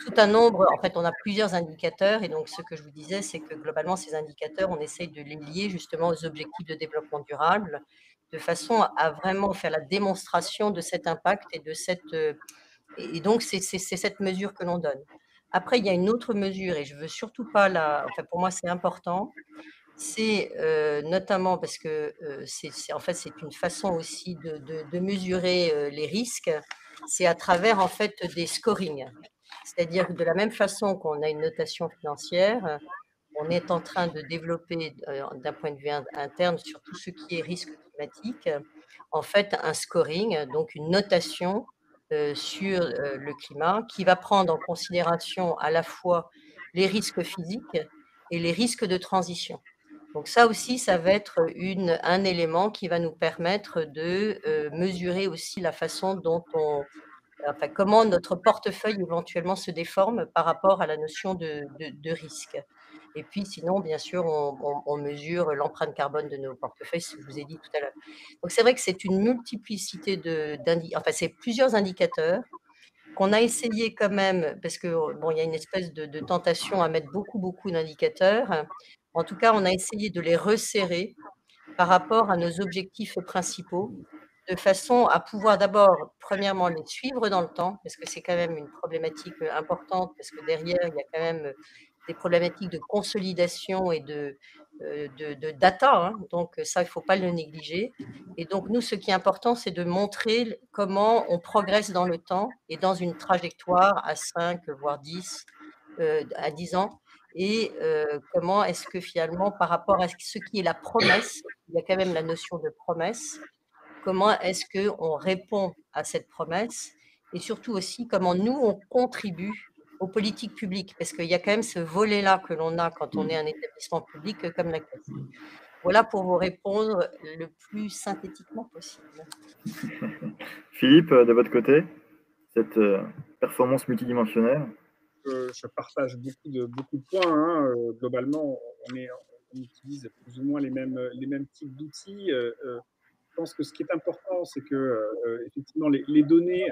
tout un nombre. En fait, on a plusieurs indicateurs et donc ce que je vous disais, c'est que globalement, ces indicateurs, on essaye de les lier justement aux objectifs de développement durable, de façon à vraiment faire la démonstration de cet impact et de et donc c'est cette mesure que l'on donne. Après, il y a une autre mesure et je veux surtout pas enfin, pour moi, c'est important, c'est, notamment parce que, en fait, c'est une façon aussi de mesurer, les risques. C'est à travers, en fait, des scorings. C'est-à-dire que de la même façon qu'on a une notation financière, on est en train de développer, d'un point de vue interne sur tout ce qui est risque climatique, en fait, un scoring, donc une notation, sur, le climat qui va prendre en considération à la fois les risques physiques et les risques de transition. Donc ça aussi, ça va être un élément qui va nous permettre de, mesurer aussi la façon dont enfin, comment notre portefeuille éventuellement se déforme par rapport à la notion de risque. Et puis sinon, bien sûr, on mesure l'empreinte carbone de nos portefeuilles, ce que je vous ai dit tout à l'heure. Donc c'est vrai que c'est une multiplicité enfin, c'est plusieurs indicateurs qu'on a essayé quand même, parce que, bon, il y a une espèce de tentation à mettre beaucoup, beaucoup d'indicateurs. En tout cas, on a essayé de les resserrer par rapport à nos objectifs principaux, de façon à pouvoir d'abord, premièrement, les suivre dans le temps, parce que c'est quand même une problématique, importante, parce que derrière, il y a quand même, des problématiques de consolidation et de data, hein, donc ça, il ne faut pas le négliger et donc nous, ce qui est important, c'est de montrer comment on progresse dans le temps et dans une trajectoire à 5, voire 10, à 10 ans et comment est-ce que finalement, par rapport à ce qui est la promesse, il y a quand même la notion de promesse. Comment est-ce qu'on répond à cette promesse? Et surtout aussi, comment nous, on contribue aux politiques publiques? Parce qu'il y a quand même ce volet-là que l'on a quand on est un établissement public, comme la Caisse. Voilà pour vous répondre le plus synthétiquement possible. Philippe, de votre côté, cette performance multidimensionnelle? Je partage beaucoup de points, hein. Globalement, on utilise plus ou moins les mêmes types d'outils. Je pense que ce qui est important, c'est que effectivement, les données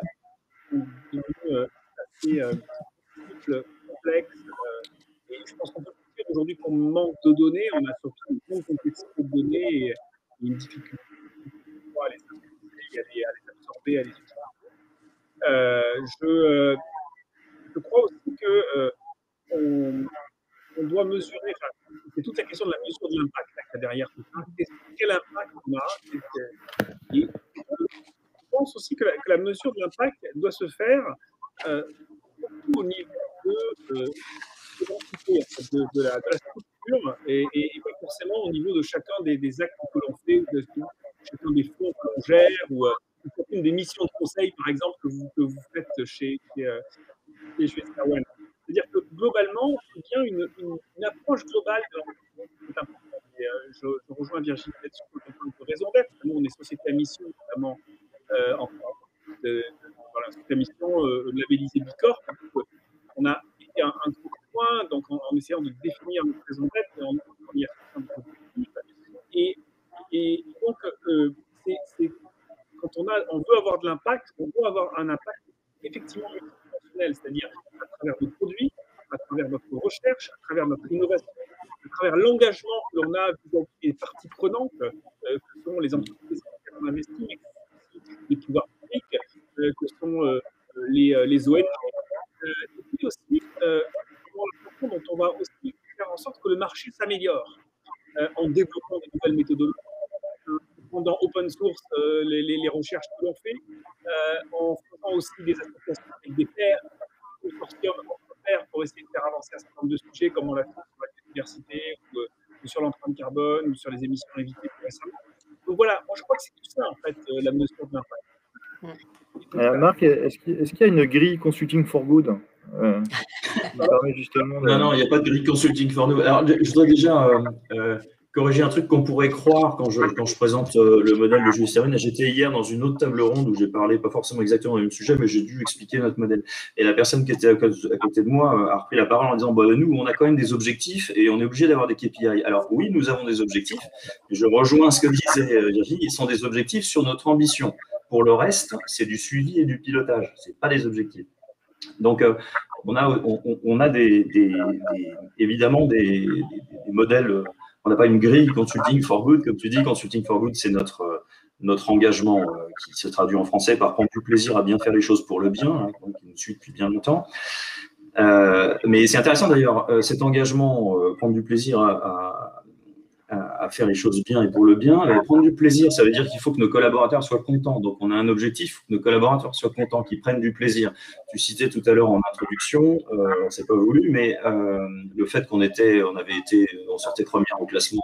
sont devenues assez multiples, complexes. Et je pense qu'on peut dire aujourd'hui qu'on manque de données. On a surtout une grande complexité de données et une difficulté à les synthétiser, à les absorber, à les utiliser. Je crois aussi que on doit mesurer, enfin, c'est toute la question de la mesure de l'impact qu'il y a derrière tout ça. Quel impact on a et je pense aussi que la mesure de l'impact doit se faire surtout au niveau de l'identité, en fait, de la structure et pas forcément au niveau de chacun des actes que l'on fait, de chacun des fonds que l'on gère ou chacune des missions de conseil, par exemple, que vous faites chez Schweitzer. C'est-à-dire que globalement, il y a bien une approche globale de l'entreprise qui est importante. Et, je rejoins Virginie là-dessus sur le point de raison d'être. Nous, on est société à mission, notamment en France, voilà, société à mission labellisée Bicorp. On a été un gros point donc, en essayant de définir notre raison d'être et en y associant des objectifs. Et donc, quand on veut avoir de l'impact, on doit avoir un impact effectivement multidimensionnel, c'est-à-dire à travers nos produits, à travers notre recherche, à travers notre innovation, à travers l'engagement que l'on a vis-à-vis des parties prenantes, que sont les entreprises dans lesquelles on investit, mais les pouvoirs publics, que sont les ONG, et puis aussi la façon dont on marché s'améliore en développant de nouvelles méthodologies, en rendant open source les recherches que l'on fait, en faisant aussi des associations avec des pairs, consortiums entre pairs pour essayer de faire avancer un certain nombre de sujets, comme on l'a fait sur la biodiversité ou sur l'empreinte carbone ou sur les émissions évitées plus récemment. Donc voilà, moi je crois que c'est tout ça en fait, la mesure de l'impact. Marc, est-ce qu'il y a une grille Consulting for Good qui permet justement Non, il n'y a pas de grille Consulting for Good. Alors, je voudrais déjà corriger un truc qu'on pourrait croire quand je présente le modèle de Julius Erwin. J'étais hier dans une autre table ronde où j'ai parlé, pas forcément exactement du même sujet, mais j'ai dû expliquer notre modèle. Et la personne qui était à côté de moi a repris la parole en disant nous, on a quand même des objectifs et on est obligé d'avoir des KPI. Alors oui, nous avons des objectifs. Je rejoins ce que disait Virginie, ils sont des objectifs sur notre ambition. Pour le reste, c'est du suivi et du pilotage. Ce n'est pas des objectifs. Donc, on a évidemment des modèles. On n'a pas une grille Consulting for Good. Comme tu dis, Consulting for Good, c'est notre engagement qui se traduit en français par prendre du plaisir à bien faire les choses pour le bien, donc qui nous suit depuis bien longtemps. Mais c'est intéressant d'ailleurs, cet engagement, prendre du plaisir à faire les choses bien et pour le bien. Prendre du plaisir, ça veut dire qu'il faut que nos collaborateurs soient contents. Donc, on a un objectif, que nos collaborateurs soient contents, qu'ils prennent du plaisir. Tu citais tout à l'heure en introduction, on s'est pas voulu, mais le fait qu'on sortait première au classement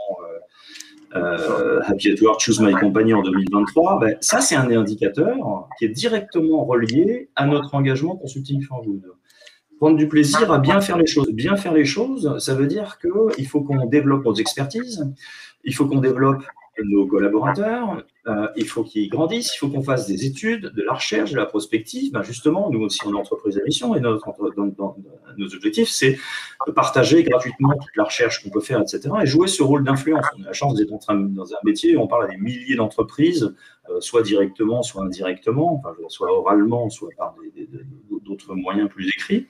Happy at Work, Choose My Company en 2023, ça, c'est un indicateur qui est directement relié à notre engagement Consulting for Good. Prendre du plaisir à bien faire les choses. Bien faire les choses, ça veut dire qu'il faut qu'on développe nos expertises, il faut qu'on développe nos collaborateurs, il faut qu'ils grandissent, il faut qu'on fasse des études, de la recherche, de la prospective. Justement, nous aussi, on est entreprise à mission et nos objectifs, c'est de partager gratuitement toute la recherche qu'on peut faire, etc. et jouer ce rôle d'influence. On a la chance d'être dans un métier où on parle à des milliers d'entreprises, soit directement, soit indirectement, soit oralement, soit par d'autres moyens plus écrits.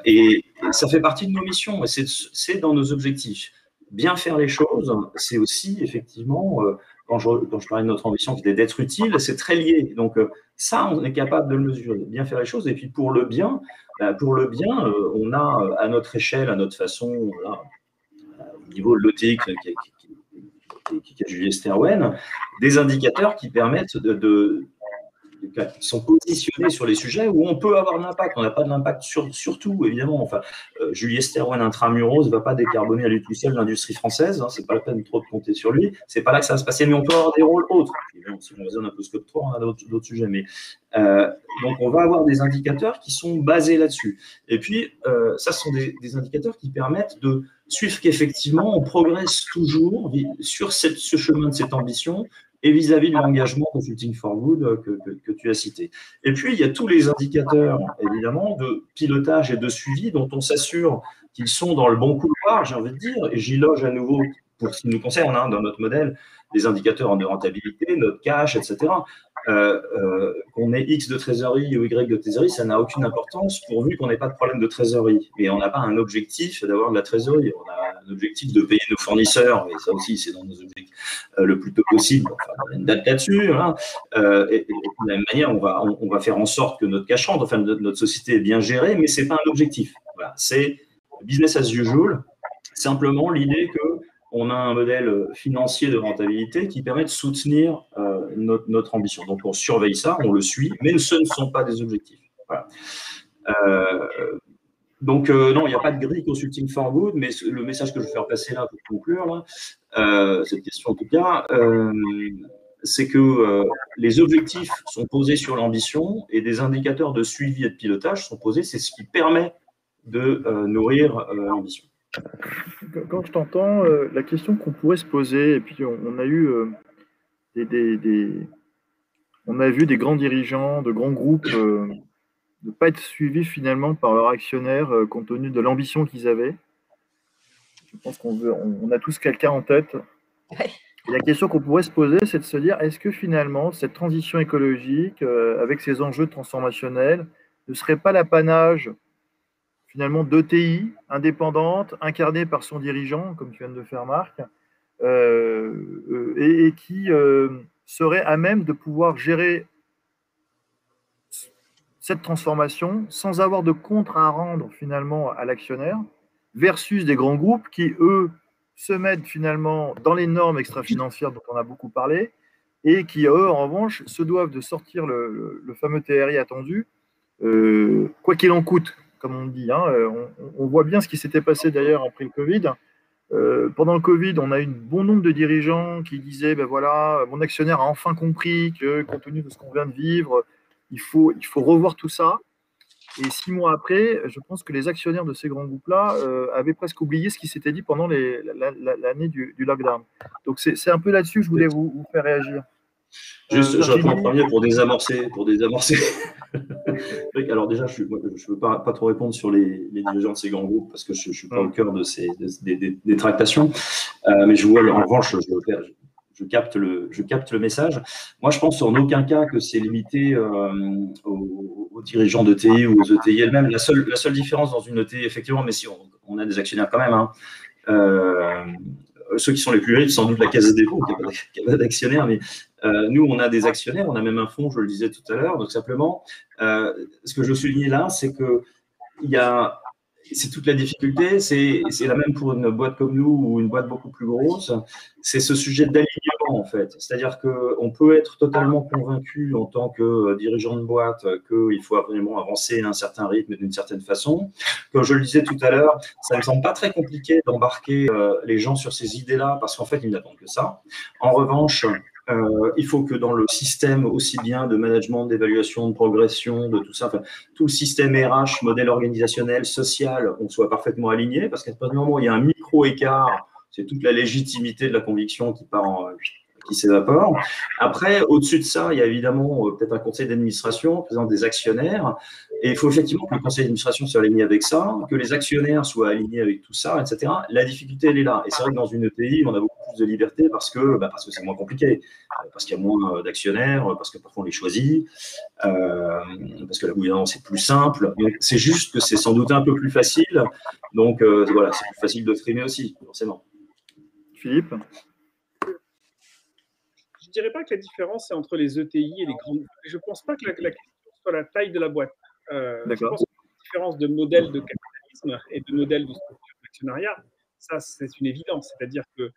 Et ça fait partie de nos missions, et c'est dans nos objectifs. Bien faire les choses, c'est aussi, effectivement, quand je parlais de notre ambition qui était d'être utile, c'est très lié. Donc, ça, on est capable de le mesurer. Bien faire les choses. Et puis, pour le bien, on a à notre échelle, à notre façon, au niveau de l'OTIC, qui est Julius Erwin, des indicateurs qui permettent qui sont positionnés sur les sujets où on peut avoir de l'impact. On n'a pas de l'impact sur tout, évidemment. Julius Erwin intramuros ne va pas décarboner à lui tout seul l'industrie française. C'est pas la peine trop de compter sur lui. C'est pas là que ça va se passer, mais on peut avoir des rôles autres. Si on raisonne un peu Scope 3, on a d'autres sujets. Mais, donc, on va avoir des indicateurs qui sont basés là-dessus. Et puis, ça, ce sont des indicateurs qui permettent de suivre qu'effectivement, on progresse toujours sur ce chemin de cette ambition et vis-à-vis de l'engagement Consulting for Good que tu as cité. Et puis, il y a tous les indicateurs, évidemment, de pilotage et de suivi dont on s'assure qu'ils sont dans le bon couloir, j'ai envie de dire, et j'y loge à nouveau, pour ce qui nous concerne, dans notre modèle, des indicateurs de rentabilité, notre cash, etc. Qu'on ait X de trésorerie ou Y de trésorerie, ça n'a aucune importance pourvu qu'on n'ait pas de problème de trésorerie. Mais on n'a pas un objectif d'avoir de la trésorerie. On a un objectif de payer nos fournisseurs, et ça aussi, c'est dans nos objectifs le plus tôt possible. Enfin, on a une date là-dessus. Et de la même manière, on va faire en sorte que notre cash rentre, enfin, notre société est bien gérée, mais ce n'est pas un objectif. Voilà, c'est business as usual. Simplement l'idée qu'on a un modèle financier de rentabilité qui permet de soutenir notre ambition. Donc, on surveille ça, on le suit, mais ce ne sont pas des objectifs. Voilà. Donc, non, il n'y a pas de grille Consulting for Good, mais le message que je veux faire passer là pour conclure, cette question en tout cas, c'est que les objectifs sont posés sur l'ambition et des indicateurs de suivi et de pilotage sont posés. C'est ce qui permet de nourrir l'ambition. Quand je t'entends, la question qu'on pourrait se poser, et puis on a eu on a vu des grands dirigeants de grands groupes ne pas être suivis finalement par leurs actionnaires compte tenu de l'ambition qu'ils avaient. Je pense qu'on a tous quelqu'un en tête. Ouais. Et la question qu'on pourrait se poser, c'est de se dire, est-ce que finalement cette transition écologique, avec ses enjeux transformationnels, ne serait pas l'apanage finalement d'ETI indépendante, incarnée par son dirigeant, comme tu viens de le faire Marc, et qui serait à même de pouvoir gérer cette transformation sans avoir de compte à rendre finalement à l'actionnaire, versus des grands groupes qui, eux, se mettent finalement dans les normes extra-financières dont on a beaucoup parlé et qui, eux, en revanche, se doivent de sortir le fameux TRI attendu, quoi qu'il en coûte, comme on dit. Hein. On voit bien ce qui s'était passé d'ailleurs après le Covid. Pendant le Covid, on a eu un bon nombre de dirigeants qui disaient ben voilà, mon actionnaire a enfin compris que, compte tenu de ce qu'on vient de vivre, il faut revoir tout ça. Et 6 mois après, je pense que les actionnaires de ces grands groupes-là avaient presque oublié ce qui s'était dit pendant l'année du lockdown. Donc c'est un peu là-dessus que je voulais vous faire réagir. Juste, je réponds en premier pour désamorcer. Alors déjà, je ne veux pas trop répondre sur les dirigeants de ces grands groupes parce que je ne suis pas au cœur des tractations. Mais je vois, en revanche, je capte le message. Moi, je pense en aucun cas que c'est limité aux dirigeants d'ETI ou aux ETI elles-mêmes. La seule différence dans une ETI, effectivement, mais si on a des actionnaires quand même, hein, ceux qui sont les plus riches, sans doute la Caisse des dépôts, qui n'a pas d'actionnaires, mais nous, on a des actionnaires, on a même un fonds, je le disais tout à l'heure. Donc, simplement, ce que je soulignais là, c'est que c'est toute la difficulté, c'est la même pour une boîte comme nous ou une boîte beaucoup plus grosse, c'est ce sujet d'alignement en fait. C'est-à-dire qu'on peut être totalement convaincu en tant que dirigeant de boîte qu'il faut vraiment avancer à un certain rythme et d'une certaine façon. Comme je le disais tout à l'heure, ça ne me semble pas très compliqué d'embarquer les gens sur ces idées-là parce qu'en fait, ils n'attendent que ça. En revanche, il faut que dans le système aussi bien de management, d'évaluation, de progression, de tout ça, enfin, tout le système RH, modèle organisationnel, social, on soit parfaitement aligné parce qu'à partir du moment où il y a un micro-écart, c'est toute la légitimité de la conviction qui s'évapore. Après, au-dessus de ça, il y a évidemment peut-être un conseil d'administration présentant des actionnaires. Et il faut effectivement que le conseil d'administration soit aligné avec ça, que les actionnaires soient alignés avec tout ça, etc. La difficulté, elle est là. Et c'est vrai que dans une ETI, on a beaucoup plus de liberté parce que c'est moins compliqué, parce qu'il y a moins d'actionnaires, parce que parfois on les choisit, parce que la gouvernance est plus simple. Donc, c'est juste que c'est sans doute un peu plus facile. Donc, voilà, c'est plus facile de frimer aussi, forcément. Philippe ? Je ne dirais pas que la différence est entre les ETI et les grandes. Je ne pense pas que la question soit la taille de la boîte. Je pense que la différence de modèle de capitalisme et de modèle de structure d'actionnariat, ça, c'est une évidence. C'est-à-dire que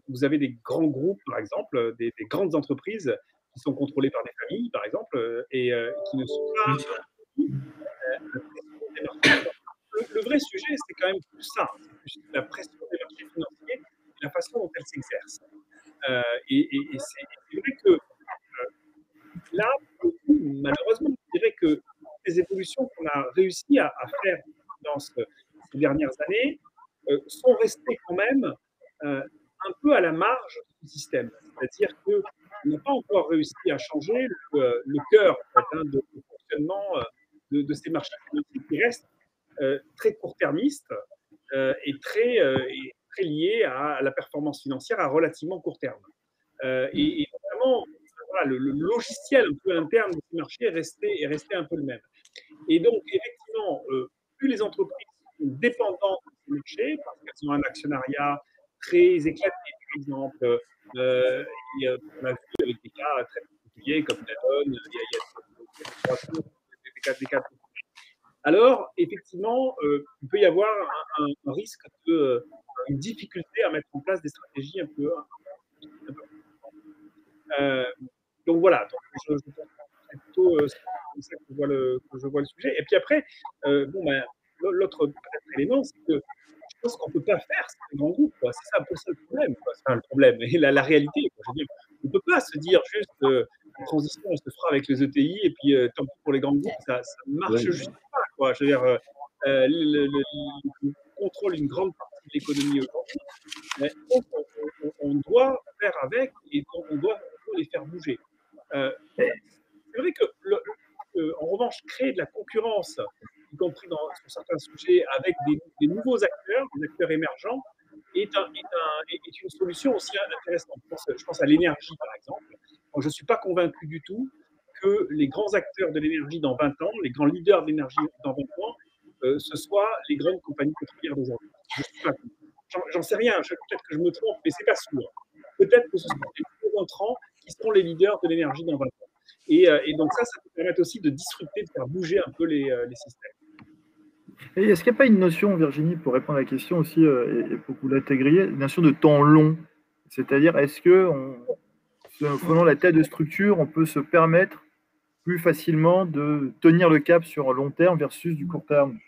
vous avez des grands groupes, par exemple, des grandes entreprises qui sont contrôlées par des familles, par exemple, et qui ne sont pas le vrai sujet, c'est quand même plus ça. C'est plus la pression des marchés financiers et la façon dont elle s'exerce. Et c'est vrai que là, malheureusement, je dirais que les évolutions qu'on a réussi à faire dans ces dernières années sont restées quand même un peu à la marge du système. C'est-à-dire qu'on n'a pas encore réussi à changer le cœur en fait, de fonctionnement de ces marchés financiers qui restent très court-termistes et très liés à la performance financière à relativement court terme. Et notamment, voilà, le logiciel un peu interne de ce marché est resté un peu le même. Et donc, effectivement, plus les entreprises sont dépendantes de ce marché, parce qu'elles ont un actionnariat très éclaté, par exemple, on a vu avec des cas très particuliers comme Danone, il y a des cas. Alors, effectivement, il peut y avoir un risque une difficulté à mettre en place des stratégies un peu donc voilà, donc c'est plutôt comme ça que je vois le sujet. Et puis après, l'autre élément, c'est que je pense qu'on ne peut pas faire ces grands groupes. C'est ça un peu ça le problème. Enfin, le problème et la réalité. Je veux dire, on ne peut pas se dire juste la transition, on se fera avec les ETI et puis tant pis pour les grands groupes, ça ne marche juste pas. Quoi. Je veux dire, on contrôle une grande partie de l'économie aujourd'hui. Mais on doit faire avec et on doit les faire bouger. C'est vrai que, en revanche, créer de la concurrence, y compris sur certains sujets, avec des nouveaux acteurs, des acteurs émergents, est une solution aussi intéressante. Je pense à l'énergie, par exemple. Donc, je ne suis pas convaincu du tout que les grands acteurs de l'énergie dans 20 ans, les grands leaders de l'énergie dans 20 ans, ce soient les grandes compagnies pétrolières d'aujourd'hui. J'en sais rien, peut-être que je me trompe, mais ce n'est pas sûr. Peut-être que ce sont les nouveaux entrants qui seront les leaders de l'énergie dans 20 ans. Et donc ça peut permettre aussi de disrupter, de faire bouger un peu les systèmes. Et est-ce qu'il n'y a pas une notion, Virginie, pour répondre à la question aussi, et pour que vous l'intégriez, une notion de temps long? C'est-à-dire, est-ce que, selon la taille de structure, on peut se permettre plus facilement de tenir le cap sur un long terme versus du court terme?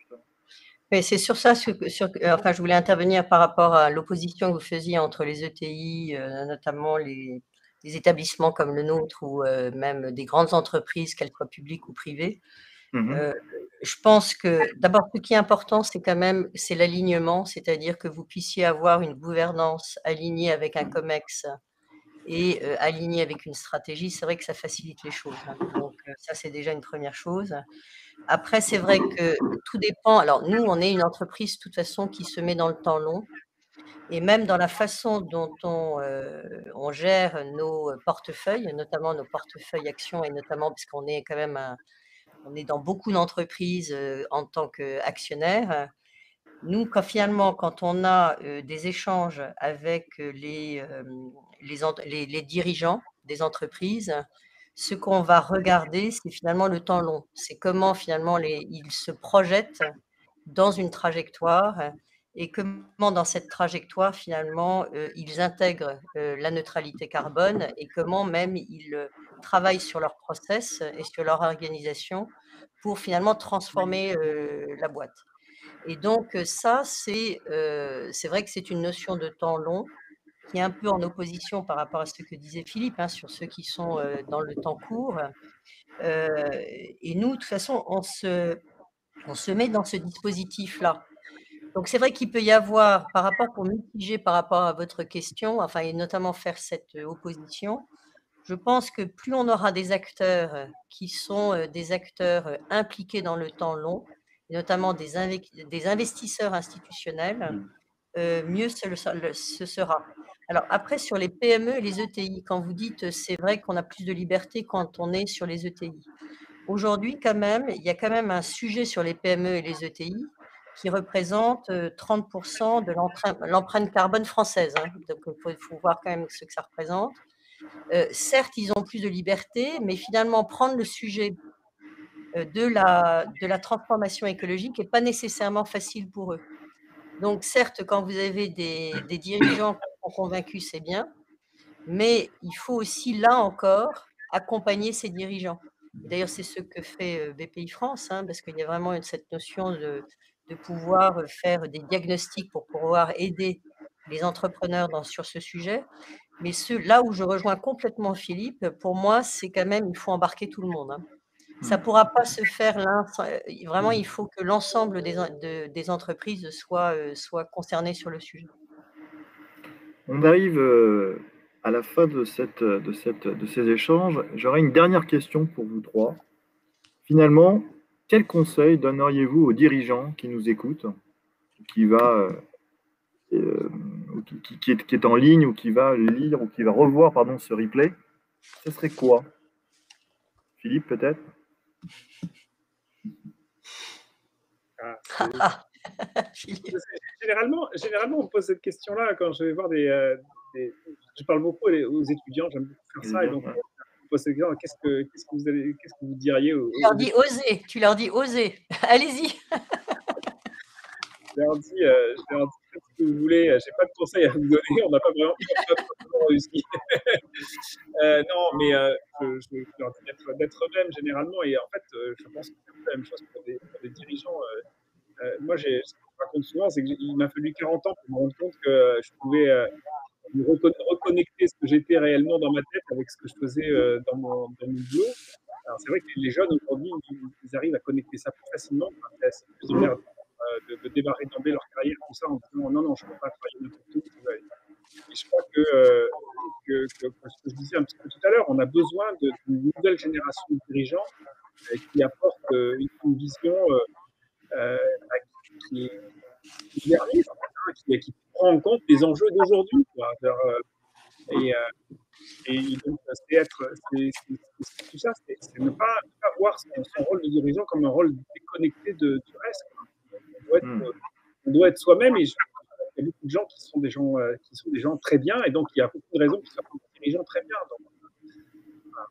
Mais c'est sur ça, enfin, je voulais intervenir par rapport à l'opposition que vous faisiez entre les ETI, notamment les établissements comme le nôtre ou même des grandes entreprises, qu'elles soient publiques ou privées. Mhm. Je pense que d'abord, ce qui est important, c'est l'alignement, c'est-à-dire que vous puissiez avoir une gouvernance alignée avec un COMEX et alignée avec une stratégie. C'est vrai que ça facilite les choses, hein. Donc ça, c'est déjà une première chose. Après, c'est vrai que tout dépend. Alors nous, on est une entreprise, de toute façon, qui se met dans le temps long et même dans la façon dont on gère nos portefeuilles, notamment nos portefeuilles actions et notamment parce qu'on est quand même on est dans beaucoup d'entreprises, en tant qu'actionnaire. Nous, quand on a, des échanges avec, les dirigeants des entreprises, ce qu'on va regarder, c'est finalement le temps long. C'est comment finalement ils se projettent dans une trajectoire et comment dans cette trajectoire finalement, ils intègrent, la neutralité carbone et comment même ils, travaillent sur leur process et sur leur organisation pour finalement transformer, la boîte. Et donc, ça, c'est vrai que c'est une notion de temps long qui est un peu en opposition par rapport à ce que disait Philippe, hein, sur ceux qui sont, dans le temps court. Et nous, de toute façon, on se met dans ce dispositif-là. Donc c'est vrai qu'il peut y avoir pour mitiger par rapport à votre question, enfin et notamment faire cette, opposition, je pense que plus on aura des acteurs, qui sont, des acteurs, impliqués dans le temps long, et notamment des investisseurs institutionnels, mieux ce sera. Alors après sur les PME et les ETI, quand vous dites, c'est vrai qu'on a plus de liberté quand on est sur les ETI. Aujourd'hui quand même, il y a quand même un sujet sur les PME et les ETI qui représente, 30 de l'empreinte carbone française, hein. Donc il faut voir quand même ce que ça représente. Certes, ils ont plus de liberté, mais finalement prendre le sujet, de la transformation écologique est pas nécessairement facile pour eux. Donc certes, quand vous avez des dirigeants qui sont convaincus, c'est bien, mais il faut aussi, là encore, accompagner ces dirigeants. Et d'ailleurs, c'est ce que fait, BPI France, hein, parce qu'il y a vraiment cette notion de pouvoir, faire des diagnostics pour pouvoir aider les entrepreneurs sur ce sujet. Mais là où je rejoins complètement Philippe, pour moi, c'est quand même il faut embarquer tout le monde, hein. Ça pourra pas se faire vraiment, il faut que l'ensemble des entreprises soient concernées sur le sujet. On arrive à la fin de ces échanges. J'aurais une dernière question pour vous trois. Finalement, quel conseil donneriez-vous aux dirigeants qui nous écoutent, qui va, qui est en ligne ou qui va lire ou qui va revoir pardon, ce replay? Ce serait quoi? Philippe, peut-être? Ah, Philippe. généralement, on me pose cette question-là quand je vais voir je parle beaucoup aux étudiants, j'aime beaucoup faire ça, et donc Ouais. on me pose cette question, qu'est-ce que vous diriez Tu leur dis: «Osez», tu leur dis: «Osez, allez-y». je leur dis faites ce que vous voulez, j'ai pas de conseils à vous donner, on n'a pas vraiment réussi. Non, mais je leur dis d'être eux-mêmes généralement, et en fait, je pense que c'est un peu la même chose pour des dirigeants. Moi, je raconte souvent, c'est qu'il m'a fallu 40 ans pour me rendre compte que je pouvais me reconnecter ce que j'étais réellement dans ma tête avec ce que je faisais dans mon boulot. Alors, c'est vrai que les jeunes aujourd'hui, ils arrivent à connecter ça plus facilement. Enfin, c'est plus emmerdant de démarrer d'emblée leur carrière comme ça en disant non, non, je ne peux pas travailler n'importe où. Et je crois que ce que je disais un petit peu tout à l'heure, on a besoin d'une nouvelle génération de dirigeants qui apportent une vision euh, qui est moderniste, hein, qui prend en compte les enjeux d'aujourd'hui. Et, et donc, c'est tout ça, c'est ne pas voir son rôle de dirigeant comme un rôle déconnecté du reste. On doit être soi-même, et il y a beaucoup de gens qui sont des gens très bien, et donc il y a beaucoup de raisons qui soient des dirigeants très bien. Donc,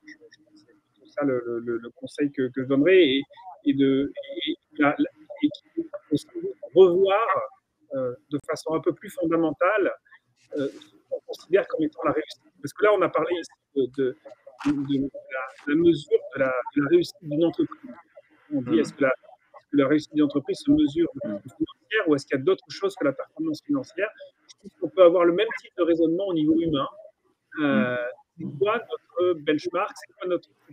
je pense que c'est plutôt ça le conseil que je donnerais, et sans doute revoir de façon un peu plus fondamentale ce qu'on considère comme étant la réussite. Parce que là, on a parlé ici de la mesure de la réussite d'une entreprise. On dit, est-ce que la réussite d'une entreprise se mesure de façon financière ou est-ce qu'il y a d'autres choses que la performance financière? Je pense qu'on peut avoir le même type de raisonnement au niveau humain. C'est quoi notre benchmark?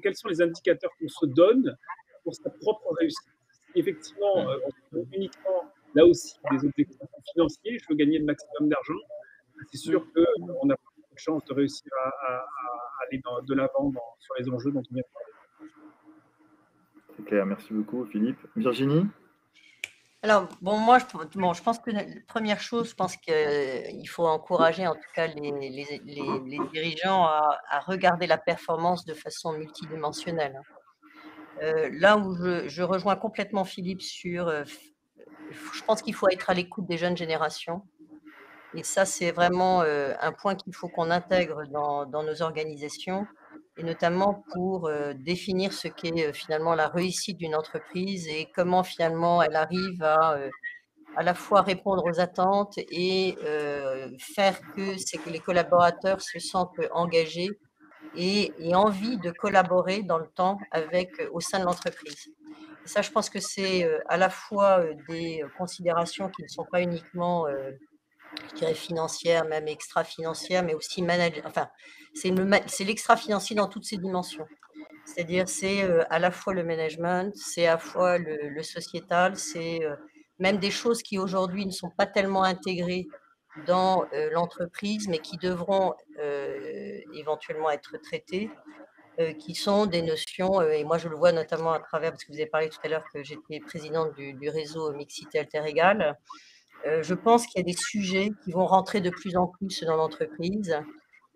Quels sont les indicateurs qu'on se donne pour sa propre réussite? Si effectivement, on se donne uniquement, là aussi, des objectifs financiers, je veux gagner le maximum d'argent, c'est sûr qu'on n'a pas beaucoup de chance de réussir à aller de l'avant sur les enjeux dont on vient de parler. C'est clair, merci beaucoup Philippe. Virginie? Alors, bon, moi, je pense que la première chose, je pense qu'il faut encourager en tout cas les dirigeants à regarder la performance de façon multidimensionnelle. Là où je rejoins complètement Philippe sur, je pense qu'il faut être à l'écoute des jeunes générations. Et ça, c'est vraiment un point qu'il faut qu'on intègre dans nos organisations, et notamment pour définir ce qu'est finalement la réussite d'une entreprise et comment finalement elle arrive à la fois répondre aux attentes et faire que les collaborateurs se sentent engagés et envie de collaborer dans le temps au sein de l'entreprise. Et ça, je pense que c'est à la fois des considérations qui ne sont pas uniquement je dirais financière, même extra-financière, mais aussi enfin, c'est l'extra-financier dans toutes ses dimensions. C'est-à-dire, c'est à la fois le management, c'est à la fois le sociétal, c'est même des choses qui aujourd'hui ne sont pas tellement intégrées dans l'entreprise, mais qui devront éventuellement être traitées, qui sont des notions, et moi je le vois notamment à travers, parce que vous avez parlé tout à l'heure que j'étais présidente du réseau Mixité Alter-Égale. Je pense qu'il y a des sujets qui vont rentrer de plus en plus dans l'entreprise,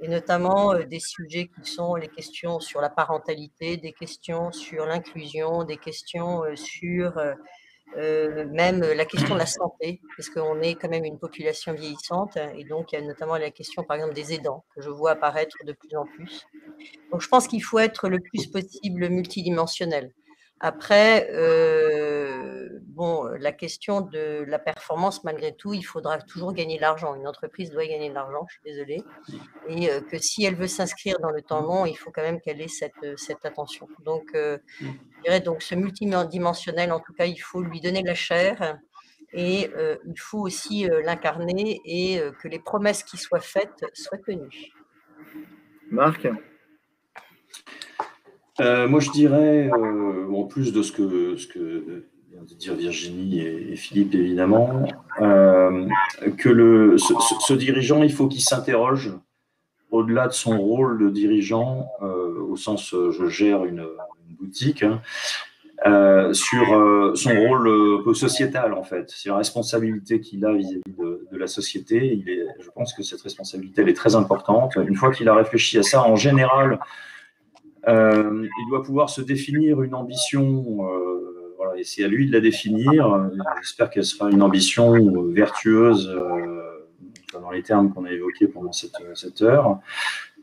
et notamment des sujets qui sont les questions sur la parentalité, des questions sur l'inclusion, des questions sur même la question de la santé, parce qu'on est quand même une population vieillissante, et donc il y a notamment la question, par exemple, des aidants, que je vois apparaître de plus en plus. Donc je pense qu'il faut être le plus possible multidimensionnel. Après, bon, la question de la performance, malgré tout, il faudra toujours gagner de l'argent. Une entreprise doit gagner de l'argent, je suis désolée, et que si elle veut s'inscrire dans le temps long, il faut quand même qu'elle ait cette attention. Donc, je dirais donc ce multidimensionnel, en tout cas, il faut lui donner de la chair, et il faut aussi l'incarner, et que les promesses qui soient faites soient tenues. Marc? Moi, je dirais, en plus de ce que vient de dire Virginie et Philippe, évidemment, que ce dirigeant, il faut qu'il s'interroge au-delà de son rôle de dirigeant, au sens je gère une boutique, hein, sur son rôle un peu sociétal, en fait. C'est la responsabilité qu'il a vis-à-vis de la société. Je pense que cette responsabilité, elle est très importante. Une fois qu'il a réfléchi à ça, en général, il doit pouvoir se définir une ambition, voilà, et c'est à lui de la définir. J'espère qu'elle sera une ambition vertueuse, dans les termes qu'on a évoqués pendant cette heure.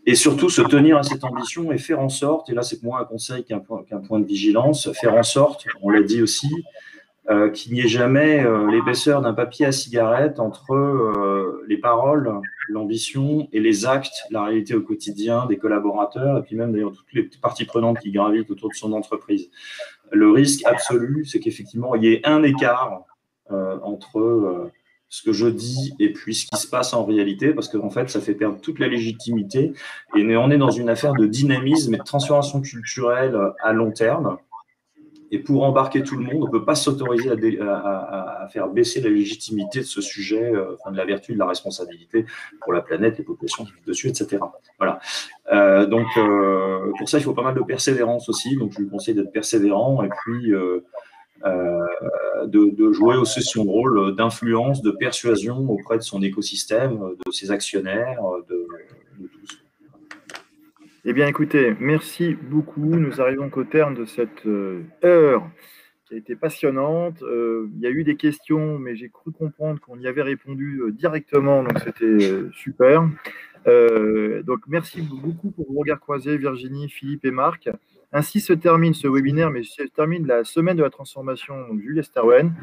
Et surtout, se tenir à cette ambition et faire en sorte, et là c'est moins un conseil qu'un point de vigilance, faire en sorte, on l'a dit aussi, qu'il n'y ait jamais l'épaisseur d'un papier à cigarette entre les paroles, l'ambition et les actes, la réalité au quotidien des collaborateurs, et puis même d'ailleurs toutes les parties prenantes qui gravitent autour de son entreprise. Le risque absolu, c'est qu'effectivement, il y ait un écart entre ce que je dis et puis ce qui se passe en réalité, parce qu'en fait, ça fait perdre toute la légitimité, et on est dans une affaire de dynamisme et de transformation culturelle à long terme. Et pour embarquer tout le monde, on ne peut pas s'autoriser à faire baisser la légitimité de ce sujet, de la vertu, de la responsabilité pour la planète, les populations qui vivent dessus, etc. Voilà. Donc, pour ça, il faut pas mal de persévérance aussi. Donc, je lui conseille d'être persévérant et puis de jouer aussi son rôle d'influence, de persuasion auprès de son écosystème, de ses actionnaires, de tous. Eh bien, écoutez, merci beaucoup. Nous arrivons au terme de cette heure qui a été passionnante. Il y a eu des questions, mais j'ai cru comprendre qu'on y avait répondu directement, donc c'était super. Donc, merci beaucoup pour vos regards croisés, Virginie, Philippe et Marc. Ainsi se termine ce webinaire, mais se termine la semaine de la transformation, donc Julia Sterwen.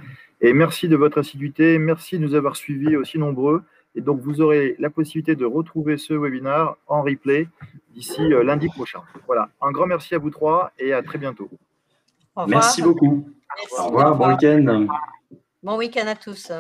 Et merci de votre assiduité, merci de nous avoir suivis aussi nombreux. Et donc, vous aurez la possibilité de retrouver ce webinaire en replay d'ici lundi prochain. Voilà, un grand merci à vous trois et à très bientôt. Merci beaucoup. Merci, au revoir, bon week-end. Bon week-end à tous.